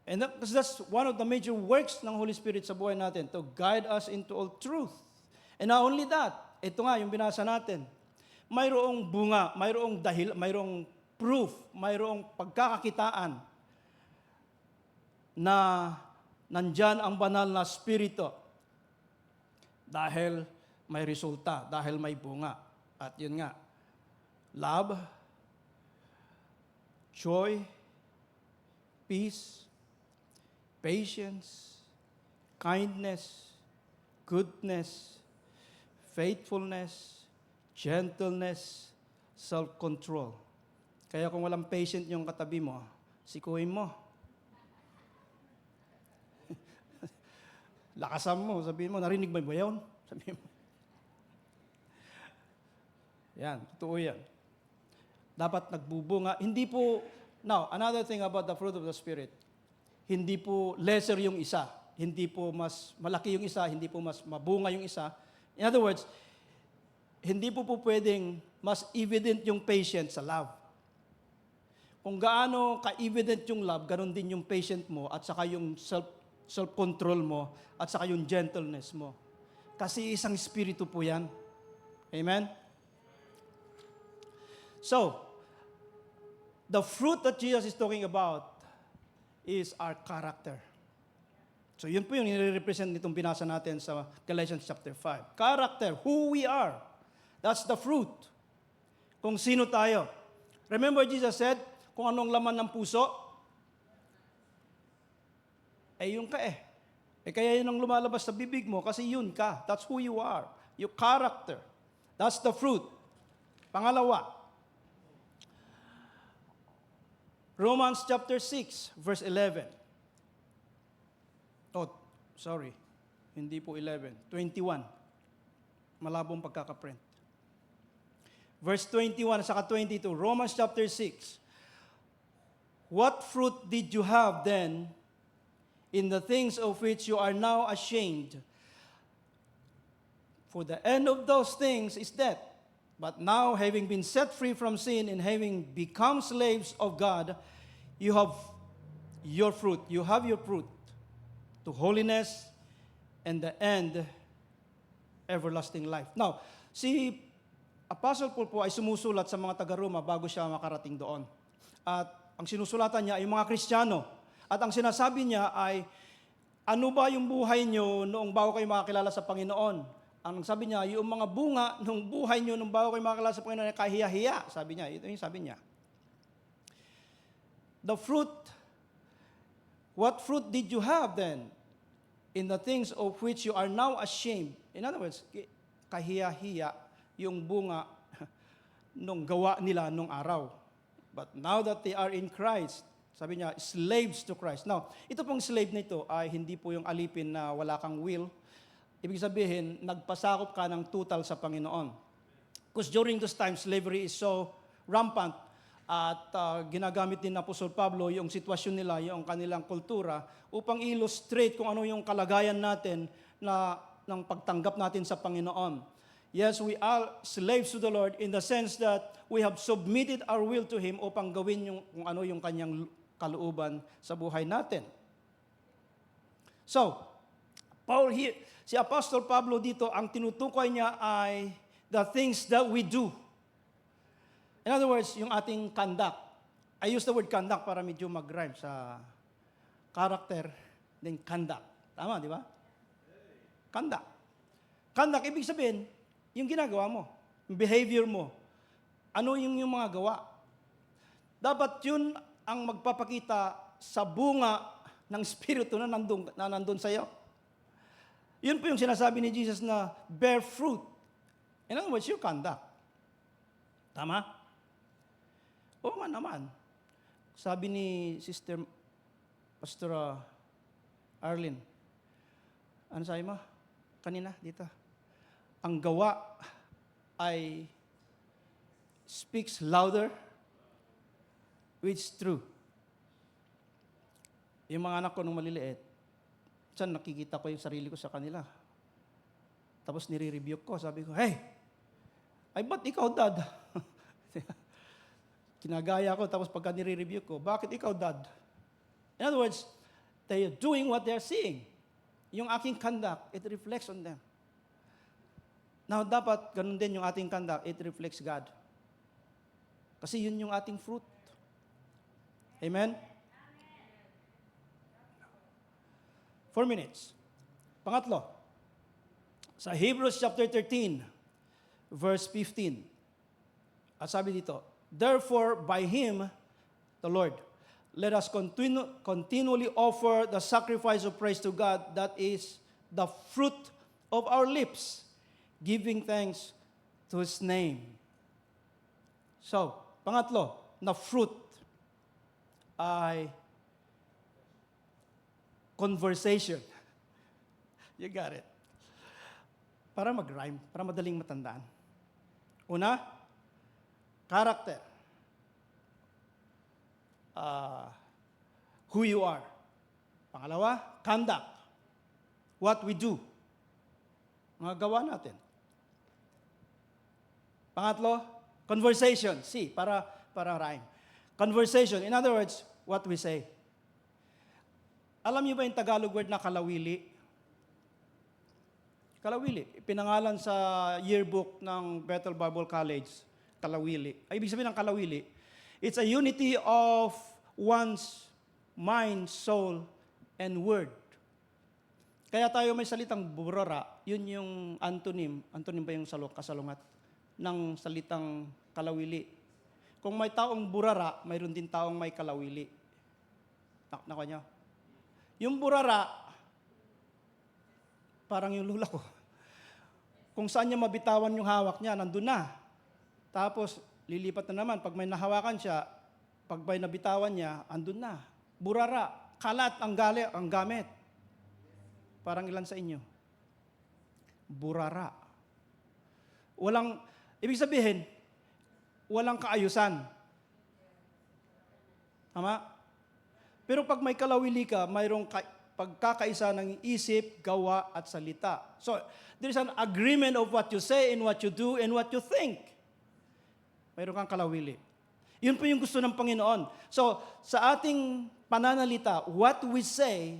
S8: And that's one of the major works ng Holy Spirit sa buhay natin, to guide us into all truth. And not only that, ito nga yung binasa natin, mayroong bunga, mayroong proof, mayroong pagkakakitaan na nandyan ang banal na spirito dahil may resulta, dahil may bunga. At yun nga, love, joy, peace, patience, kindness, goodness, faithfulness, gentleness, self-control. Kaya kung walang patient yung katabi mo, sikuhin mo. Lakasan mo, sabihin mo, narinig mo ba yun? Sabihin mo. Yan, totoo yan. Dapat nagbubunga. Hindi po, now, another thing about the fruit of the Spirit, hindi po lesser yung isa. Hindi po mas malaki yung isa, hindi po mas mabunga yung isa. In other words, hindi po pwedeng mas evident yung patient sa love. Kung gaano ka-evident yung love, ganun din yung patient mo at saka yung self-control mo at saka yung gentleness mo. Kasi isang espiritu po yan. Amen? So, the fruit that Jesus is talking about is our character. So, yun po yung nire-represent nitong binasa natin sa Galatians chapter 5. Character, who we are. That's the fruit. Kung sino tayo. Remember Jesus said, kung anong laman ng puso, yun ka eh. Kaya yun ang lumalabas sa bibig mo kasi yun ka. That's who you are. Your character. That's the fruit. Pangalawa, Romans chapter 6, verse 11. Oh, sorry. Hindi po 11. 21. Malabong pagkakaprint. Verse 21 saka 22. Romans chapter 6. What fruit did you have then in the things of which you are now ashamed? For the end of those things is death. But now, having been set free from sin and having become slaves of God, you have your fruit. You have your fruit to holiness and the end, everlasting life. Now, si Apostle Paul po ay sumusulat sa mga taga-Roma bago siya makarating doon. At ang sinusulatan niya ay yung mga Kristiyano. At ang sinasabi niya ay, ano ba yung buhay nyo noong bago kayo makakilala sa Panginoon? Ang sabi niya, yung mga bunga ng buhay nyo nung bago kayo makakilala sa Panginoon ay kahiya-hiya. Sabi niya, ito yung sabi niya. The fruit, what fruit did you have then in the things of which you are now ashamed? In other words, kahiya-hiya yung bunga nung gawa nila nung araw. But now that they are in Christ, sabi niya, slaves to Christ. Now, ito pong slave na ito ay hindi po yung alipin na wala kang will. Ibig sabihin, nagpasakop ka ng total sa Panginoon. Because during those times, slavery is so rampant at ginagamit din na Apostol Pablo yung sitwasyon nila, yung kanilang kultura, upang illustrate kung ano yung kalagayan natin na ng pagtanggap natin sa Panginoon. Yes, we are slaves to the Lord in the sense that we have submitted our will to Him upang gawin yung, kung ano yung kanyang kalooban sa buhay natin. So, si Apostle Pablo dito, ang tinutukoy niya ay the things that we do. In other words, yung ating conduct. I use the word conduct para medyo mag-rhyme sa character, then conduct. Tama, di ba? Conduct. Conduct, ibig sabihin, yung ginagawa mo, yung behavior mo, ano yung mga gawa. Dapat yun ang magpapakita sa bunga ng Espiritu na nandun sa'yo. Yun po yung sinasabi ni Jesus na bear fruit. In other words, your conduct. Tama? Oo nga naman. Sabi ni Sister Pastor Arlene, ano sabi mo? Kanina, dito. Ang gawa ay speaks louder, which is true. Yung mga anak ko nung maliliit, saan nakikita ko yung sarili ko sa kanila. Tapos nire-rebuke ko, sabi ko, hey, ay ba't ikaw, Dad? Kinagaya ko, tapos pagka nire-rebuke ko, bakit ikaw, Dad? In other words, they are doing what they're seeing. Yung aking conduct, it reflects on them. Now, dapat ganun din yung ating conduct, it reflects God. Kasi yun yung ating fruit. Amen? 4 minutes. Pangatlo, sa Hebrews chapter 13, verse 15. At sabi dito, therefore, by Him, the Lord, let us continually offer the sacrifice of praise to God, that is the fruit of our lips, giving thanks to His name. So, pangatlo, na fruit ay conversation. You got it. Para mag-rhyme, para madaling matandaan. Una, character. Who you are. Pangalawa, conduct. What we do. Mga gawa natin. Pangatlo, conversation. C, para rhyme. Conversation. In other words, what we say. Alam niyo ba yung Tagalog word na kalawili? Kalawili. Pinangalan sa yearbook ng Bethel Bible College, kalawili. Ay, ibig sabihin ng kalawili, it's a unity of one's mind, soul, and word. Kaya tayo may salitang burara, yun yung antonym. Antonym ba yung kasalungat ng salitang kalawili? Kung may taong burara, mayroon din taong may kalawili. Nako nyo. Yung burara, parang yung lula ko. Kung saan niya mabitawan yung hawak niya, nandun na. Tapos, lilipat na naman. Pag may nahawakan siya, pag may nabitawan niya, andun na. Burara, kalat ang gamit. Parang ilan sa inyo? Burara. Ibig sabihin, walang kaayusan. Tama? Pero pag may kalawili ka, mayroong pagkakaisa ng isip, gawa, at salita. So, there's an agreement of what you say and what you do and what you think. Mayroon kang kalawili. Yun po yung gusto ng Panginoon. So, sa ating pananalita, what we say,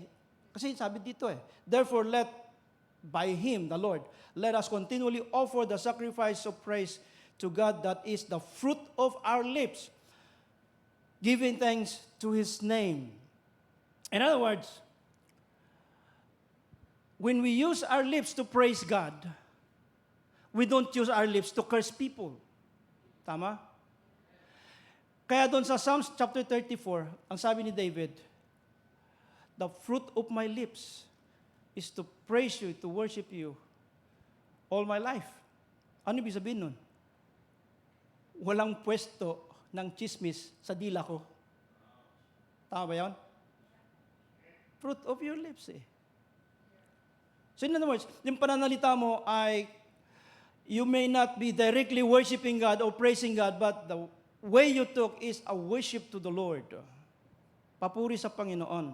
S8: kasi sabi dito therefore by Him, the Lord, let us continually offer the sacrifice of praise to God that is the fruit of our lips, giving thanks to His name. In other words, when we use our lips to praise God, we don't use our lips to curse people. Tama? Kaya doon sa Psalms chapter 34, ang sabi ni David, the fruit of my lips is to praise you, to worship you all my life. Ano ibig sabihin nun? Walang pwesto ng chismis sa dila ko. Tama ba yun? Fruit of your lips So in other words, yung pananalita mo ay, you may not be directly worshiping God or praising God, but the way you talk is a worship to the Lord. Papuri sa Panginoon.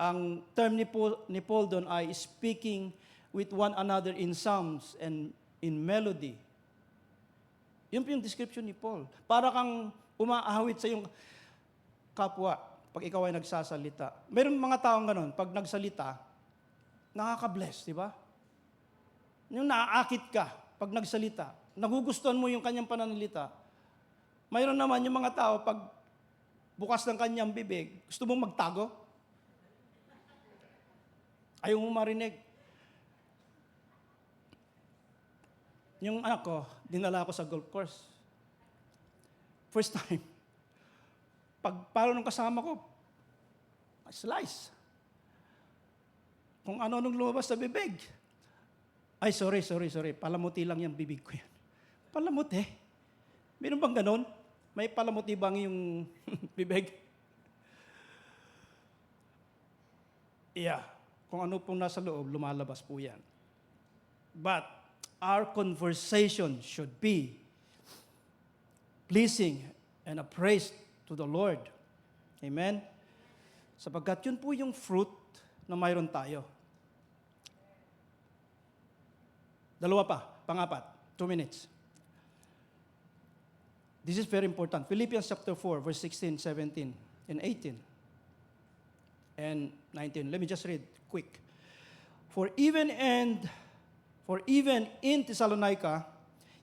S8: Ang term ni Paul doon ay speaking with one another in psalms and in melody. Yun po yung description ni Paul. Para kang umaahawit sa iyong kapwa pag ikaw ay nagsasalita. Meron mga taong ganun, pag nagsalita, nakaka-bless, di ba? Yung naaakit ka pag nagsalita, nagugustuhan mo yung kanyang pananalita. Mayroon naman yung mga tao, pag bukas ng kanyang bibig, gusto mong magtago? Ayaw mo marinig. Yung anak ko, dinala ko sa golf course. First time. Pag palo ng kasama ko, slice. Kung ano-anong lumabas sa bibig. Ay, sorry. Palamuti lang yung bibig ko yan. Palamuti? Meron bang ganon? May palamuti bang yung bibig? Yeah. Kung ano pong nasa loob, lumalabas po yan. But our conversation should be pleasing and a praise to the Lord. Amen? Sapagkat yun po yung fruit na mayroon tayo. Dalawa pa, pang-apat, 2 minutes. This is very important. Philippians chapter 4, verse 16, 17, and 18, and 19. Let me just read quick. For even in Thessalonica,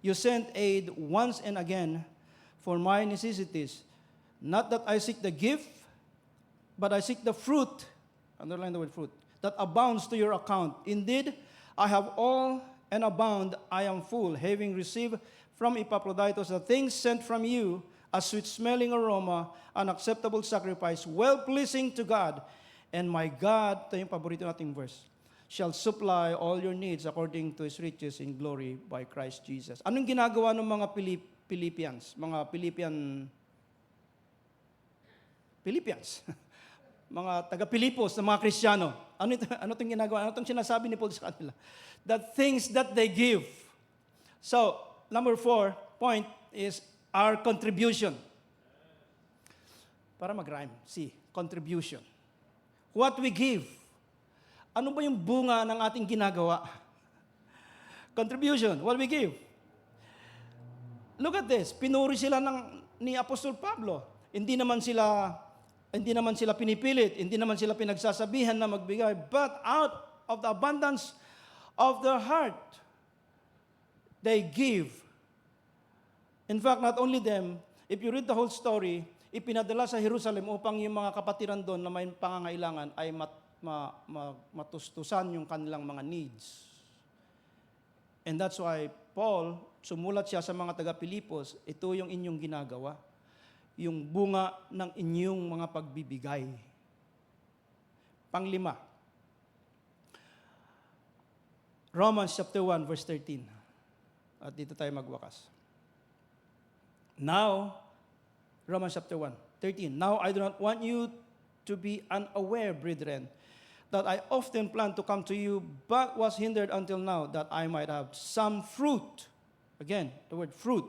S8: you sent aid once and again for my necessities. Not that I seek the gift, but I seek the fruit, underline the word fruit, that abounds to your account. Indeed, I have all and abound, I am full, having received from Epaphroditus the things sent from you, a sweet-smelling aroma, an acceptable sacrifice, well-pleasing to God. And my God, ito yung paborito nating verse, shall supply all your needs according to His riches in glory by Christ Jesus. Anong ginagawa ng mga Philippians? Mga Philippians. Mga taga-Pilipos na mga Kristiyano. Ano itong ginagawa? Ano itong sinasabi ni Paul sa kanila? The things that they give. So, number 4 point is our contribution. Para mag-rhyme. C, contribution. What we give. Ano ba yung bunga ng ating ginagawa? Contribution, what we give. Look at this. Pinuri sila ni Apostol Pablo. Hindi naman sila pinipilit, hindi naman sila pinagsasabihan na magbigay, but out of the abundance of their heart, they give. In fact, not only them, if you read the whole story, ipinadala sa Jerusalem upang yung mga kapatiran doon na may pangangailangan ay matustusan yung kanilang mga needs. And that's why Paul, sumulat siya sa mga taga-Pilipos, ito yung inyong ginagawa, yung bunga ng inyong mga pagbibigay. Panglima, Romans chapter 1, verse 13. At dito tayo magwakas. Now, Romans chapter 1, 13. Now I do not want you to be unaware, brethren, that I often planned to come to you, but was hindered until now, that I might have some fruit. Again, the word fruit.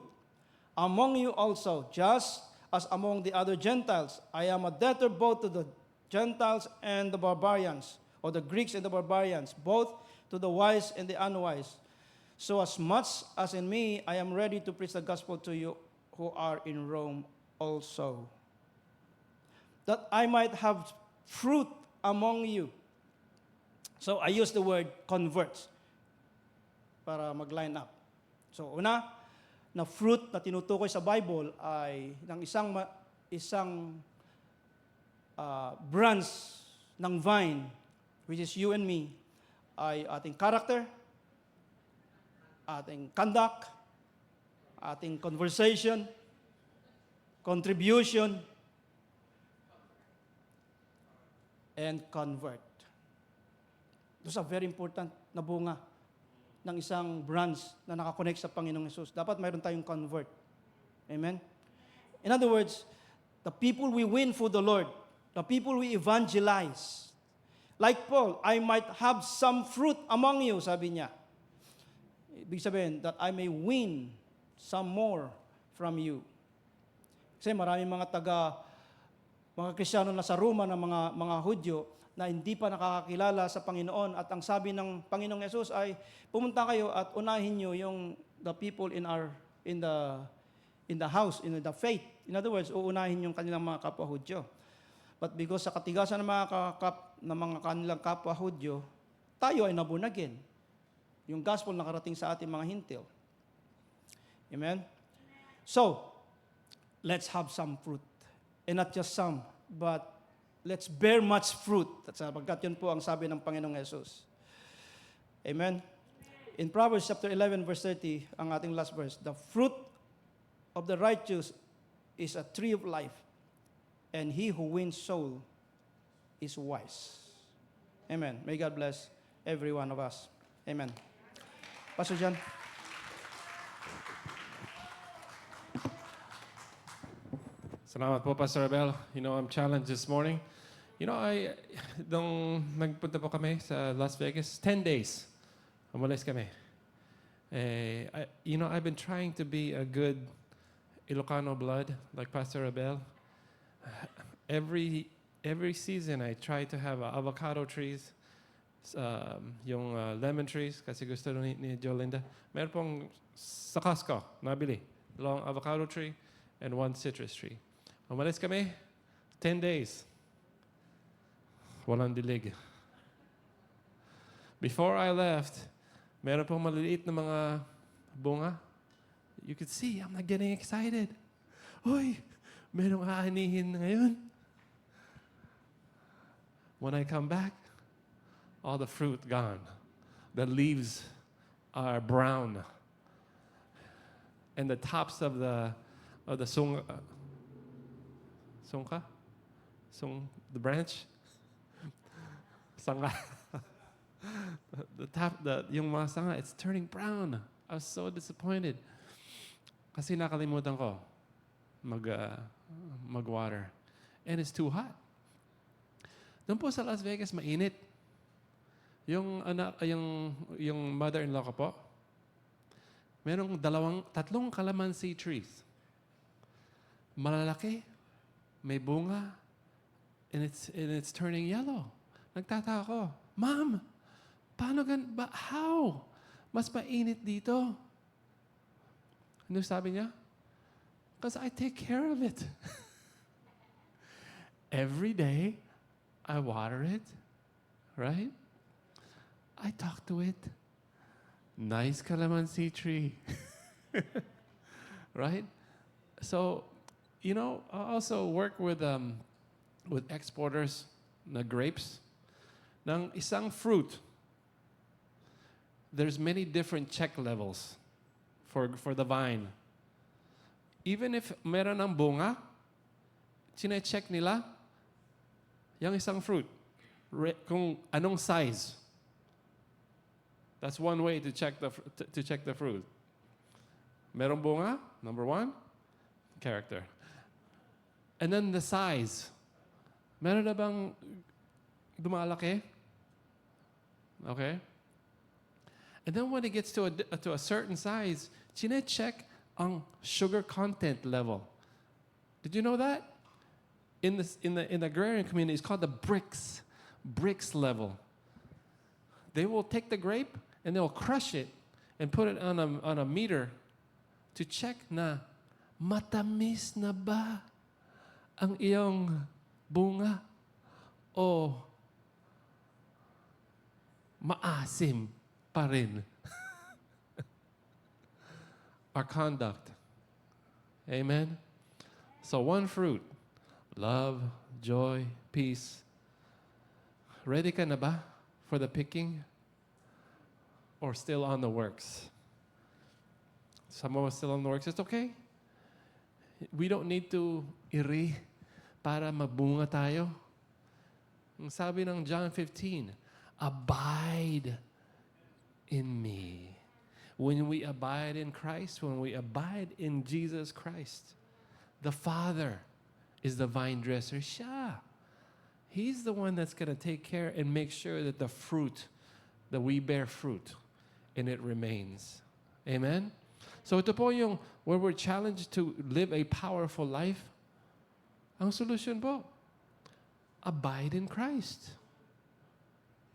S8: Among you also, just as among the other Gentiles, I am a debtor both to the Gentiles and the barbarians, or the Greeks and the barbarians, both to the wise and the unwise. So as much as in me, I am ready to preach the gospel to you who are in Rome also, that I might have fruit among you. So I use the word converts para mag-line up. So una, na fruit na tinutukoy sa Bible ay ng isang branch ng vine, which is you and me, ay ating character, ating conduct, ating conversation, contribution, and convert. Those are very important na bunga ng isang branch na nakakonect sa Panginoong Yesus. Dapat mayroon tayong convert. Amen? In other words, the people we win for the Lord, the people we evangelize, like Paul, I might have some fruit among you, sabi niya. Ibig sabihin, that I may win some more from you. Kasi maraming mga Kristiyano na sa Roma na mga Hudyo na hindi pa nakakakilala sa Panginoon, at ang sabi ng Panginoong Yesus ay pumunta kayo at unahin niyo yung the people in the house, in the faith. In other words, uunahin yung kanilang mga kapwa Hudyo. But because sa katigasan ng mga kanilang kapwa Hudyo, tayo ay nabunagin. Yung gospel nakarating sa ating mga hintil. Amen? So, let's have some fruit. And not just some, but let's bear much fruit. Sapagkat yun po ang sabi ng Panginoong Yesus. Amen? In Proverbs chapter 11, verse 30, ang ating last verse, the fruit of the righteous is a tree of life, and he who wins soul is wise. Amen. May God bless every one of us. Amen. Pastor John.
S6: Salamat po, Pastor Abel. You know, I'm challenged this morning. You know, nung nagpunta po kami sa Las Vegas, 10 days. Umalis kami. I've been trying to be a good Ilocano blood, like Pastor Abel. Every season, I try to have avocado trees, yung lemon trees, kasi gusto ni Jolinda. Meron pong sa Costco, nabili. Long avocado tree and 1 citrus tree. Umalis kami, 10 days. Walang dilig. Before I left, meron pong maliliit na mga bunga. You could see, I'm not getting excited. Uy, merong aanihin ngayon. When I come back, all the fruit gone. The leaves are brown. And the tops of the the branch, sanga. Yung mga sanga, it's turning brown. I was so disappointed. Kasi nakalimutan ko mag-water. And it's too hot. Doon po sa Las Vegas, mainit. Yung anak, yung mother-in-law ko po, merong tatlong calamansi trees. Malalaki, may bunga, and it's turning yellow. Nagtataka ako, Ma'am, paano how? Mas mainit dito. Ano sabi niya? Because I take care of it. Every day, I water it, right? I talk to it. Nice calamansi tree. Right? So, I also work with exporters na grapes. Ng isang fruit, there's many different check levels for the vine. Even if meron ng bunga, chine-check nila yung isang fruit. Kung anong size. That's one way to check the fruit. Merong bunga, number 1, character. And then the size. Meron na bang dumalaki? Okay? And then when it gets to a certain size, chine-check ang sugar content level. Did you know that? In the agrarian community, it's called the bricks level. They will take the grape and they will crush it and put it on a meter to check na matamis na ba ang iyong bunga o maasim pa rin. Our conduct. Amen? So one fruit, love, joy, peace. Ready ka na ba for the picking? Or still on the works? Some of us still on the works. It's okay. We don't need to iri para mabunga tayo. Ang sabi ng John 15, abide in me. When we abide in Christ, when we abide in Jesus Christ, the Father is the vine dresser. Siya. He's the one that's going to take care and make sure that that we bear fruit, and it remains. Amen? So ito po yung where we're challenged to live a powerful life. Ang solution po, abide in Christ.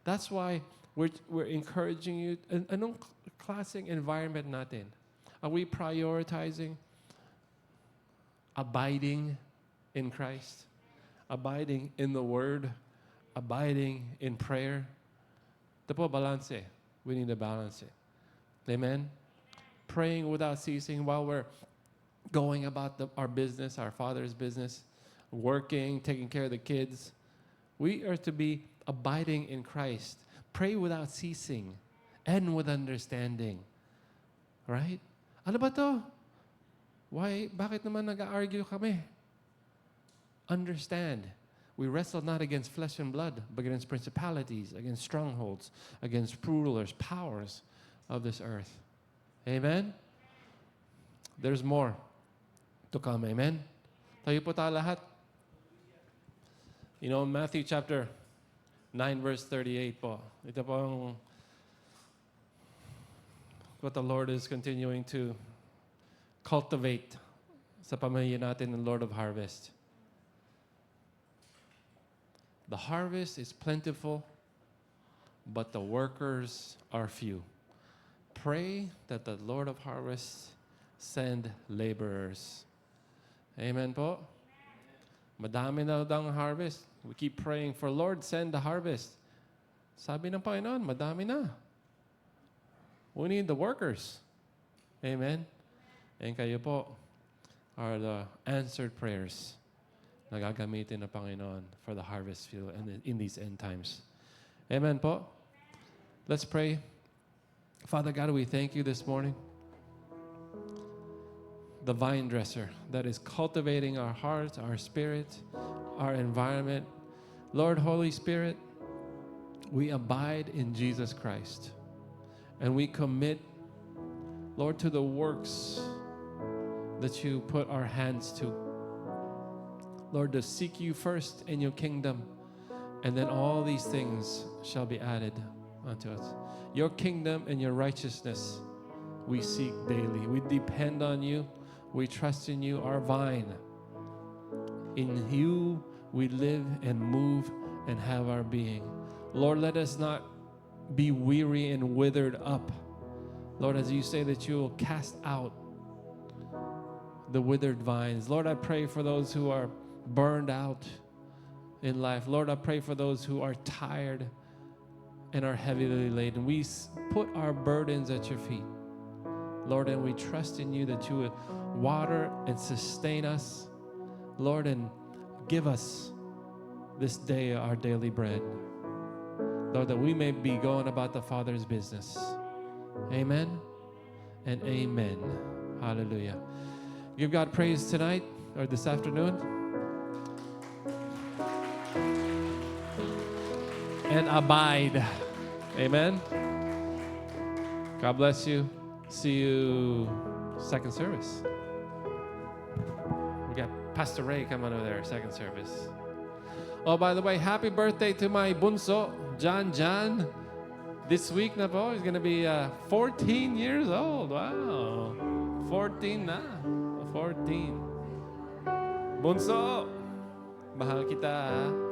S6: That's why we're encouraging you. Anong klaseng environment natin? Are we prioritizing abiding in Christ? Abiding in the Word? Abiding in prayer? Ito po, balance. We need to balance it. Amen? Praying without ceasing while we're going about our business, our Father's business, working, taking care of the kids. We are to be abiding in Christ. Pray without ceasing and with understanding. Right? Ano ba to? Bakit naman nag-argue kami? Understand. We wrestle not against flesh and blood, but against principalities, against strongholds, against rulers, powers of this earth. Amen? There's more to come. Amen? Tayo po tayo lahat. Matthew chapter 9, verse 38 po. Ito po ang what the Lord is continuing to cultivate sa pamilya natin ng Lord of Harvest. The harvest is plentiful, but the workers are few. Pray that the Lord of Harvest send laborers. Amen po? Madami na daw ang harvest. We keep praying for, Lord, send the harvest. Sabi ng Panginoon, madami na. We need the workers. Amen? And kayo po are the answered prayers na gagamitin ng Panginoon for the harvest field and in these end times. Amen po? Let's pray. Father God, we thank you this morning. The vine dresser that is cultivating our hearts, our spirit, our environment. Lord, Holy Spirit, we abide in Jesus Christ. And we commit, Lord, to the works that you put our hands to. Lord, to seek you first in your kingdom, and then all these things shall be added unto us. Your kingdom and your righteousness we seek daily. We depend on you. We trust in you, our vine. In you we live and move and have our being. Lord, let us not be weary and withered up. Lord, as you say that you will cast out the withered vines. Lord, I pray for those who are burned out in life. Lord, I pray for those who are tired and are heavily laden. We put our burdens at your feet, Lord, and we trust in you that you would water and sustain us, Lord, and give us this day our daily bread. Lord, that we may be going about the Father's business. Amen and amen. Hallelujah. Give God praise tonight or this afternoon. And abide. Amen. God bless you. See you second service. We got Pastor Ray coming over there, second service. Oh, by the way, happy birthday to my bunso, John. This week na po, he's gonna be 14 years old. Wow. 14 na. 14. Bunso, mahal kita.